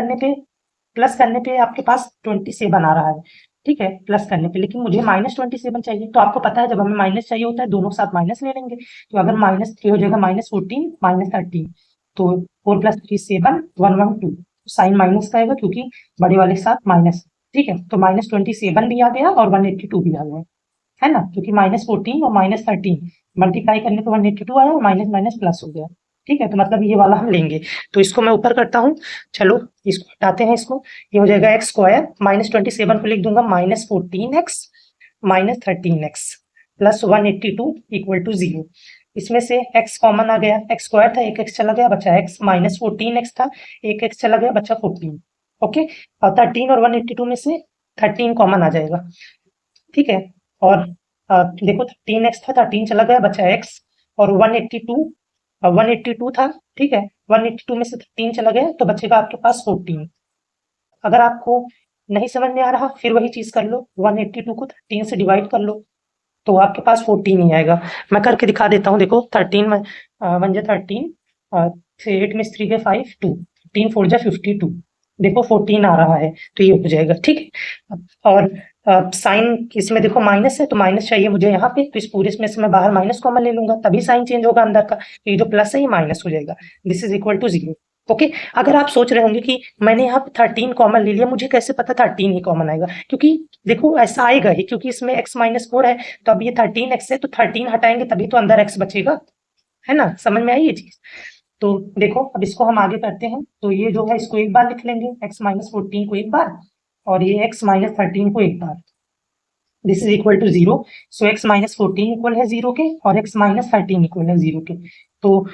करने पे आपके पास 27 आ रहा है। ठीक है, प्लस करने पे, लेकिन मुझे -27 चाहिए। तो आपको पता है जब हमें माइनस चाहिए होता है दोनों साथ माइनस ले लेंगे। तो अगर -3 हो जाएगा -14 -13, तो 4 + 3 7 112, साइन माइनस का आएगा क्योंकि बड़े वाले के साथ माइनस। ठीक है, तो -27 भी आ गया और 182 भी आ गया, है ना, क्योंकि -14 और -13 मल्टीप्लाई करने पे 182 आया और माइनस माइनस प्लस हो गया। ठीक है, तो मतलब ये वाला हम लेंगे। तो इसको मैं ऊपर करता हूँ, चलो इसको हटाते हैं। इसको ये हो जाएगा x स्क्वायर, -27 को लिख दूंगा -14x -13x प्लस 182 = 0। इसमें से x कॉमन आ गया, x स्क्वायर था, एक x चला गया, बचा x, -14x था, एक x चला गया, बचा 14। ओके, और 13 और 182 में से 13 कॉमन आ जाएगा। ठीक है, और देखो 13x था, 13 चला गया, बचा x, और 182 था। ठीक है, 182 में से 13 चला गया तो बचेगा आपके पास 14। अगर आपको नहीं समझ में आ रहा फिर वही चीज कर लो, 182 को 13 से डिवाइड कर लो तो आपके पास 14 ही आएगा। मैं करके दिखा देता हूँ, देखो 13 में 1 जा 13, 8 में 3 के 5 2, 13 4 जा 52, देखो 14 आ रहा है, तो ये हो जाएगा। ठीक है, और साइन इसमें देखो माइनस है, तो माइनस चाहिए मुझे यहाँ पे, तो इस पूरे में से मैं बाहर माइनस कॉमन ले लूंगा, तभी साइन चेंज होगा अंदर का। तो ये जो प्लस है ये माइनस हो जाएगा। This is equal to 0। Okay, अगर आप सोच रहे होंगे कि मैंने यहाँ पे 13 कॉमन ले लिया, मुझे कैसे पता 13 ही कॉमन आएगा? क्योंकि देखो ऐसा आएगा ही, क्योंकि इसमें x -4 है, तो अब ये 13x है, तो 13 हटाएंगे तभी तो अंदर x बचेगा, है ना। समझ में आई ये चीज? तो देखो अब इसको हम आगे करते हैं। तो ये जो है इसको एक बार लिख लेंगे, x -14 को एक बार, और ये x -13 को एक बार। This is equal to 0। So x -14 equal है 0 के, और x -13 इक्वल है 0 के। तो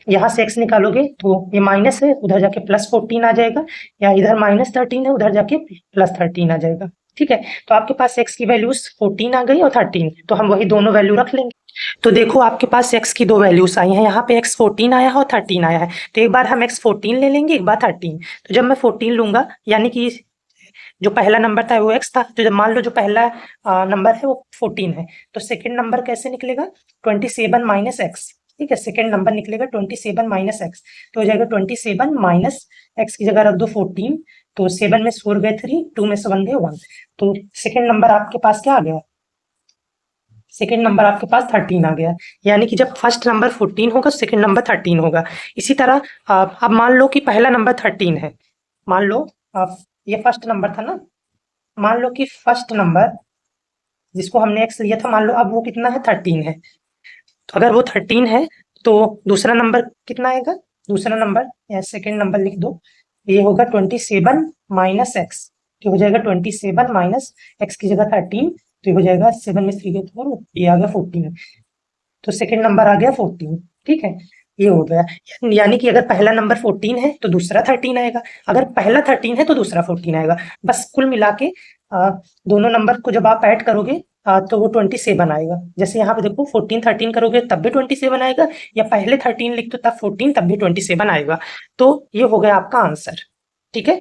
यहाँ से x निकालोगे तो ये माइनस है, उधर जाके +14 आ जाएगा, या इधर -13 है, उधर जाके +13 आ जाएगा। ठीक है, तो आपके पास x की वैल्यूज 14 आ गई और 13, तो हम वही दोनों वैल्यू रख लेंगे। तो देखो आपके पास x की दो वैल्यूज आई हैं, यहाँ पे x 14 आया है और 13 आया है, तो एक बार हम x 14 ले लेंगे, एक बार 13। तो जब मैं 14 लूंगा, यानी कि जो पहला नंबर था वो x था, तो जब मान लो जो पहला नंबर है वो 14 है, तो सेकंड नंबर कैसे निकलेगा? 27 - x। ठीक है, सेकंड नंबर निकलेगा 27 - x, तो हो जाएगा 27 - x की जगह रख दो 14, तो 7 में 4 गए 3, 2 में 7 गए 1, तो सेकंड नंबर आपके पास क्या आ गया? सेकंड नंबर आपके पास 13 आ गया। यानी कि जब फर्स्ट नंबर 14 होगा, सेकंड नंबर 13 होगा। इसी तरह अब मान लो कि पहला नंबर 13 है, मान लो आप, ये फर्स्ट नंबर था ना, मान लो कि फर्स्ट नंबर जिसको हमने x लिया था, मान लो अब वो कितना है? 13 है। तो अगर वो 13 है तो दूसरा नंबर कितना आएगा? दूसरा नंबर या सेकंड नंबर लिख दो, ये होगा 27 - x, तो हो जाएगा 27 - x की जगह 13, तो ये हो जाएगा 7 में 3 गए 4, ये आ गया 14। तो सेकंड नंबर आ गया 14। ठीक है, ये हो गया। यानी कि अगर पहला नंबर 14 है तो दूसरा 13 आएगा, अगर पहला 13 है तो दूसरा 14 आएगा। बस कुल मिला के दोनों नंबर को जब आप ऐड करोगे तो वो 27 आएगा। जैसे यहाँ पे देखो 14 13 करोगे तब भी 27 आएगा, या पहले 13 लिख दो तब 14 तब भी 27 आएगा। तो ये हो गया आपका आंसर। ठीक है।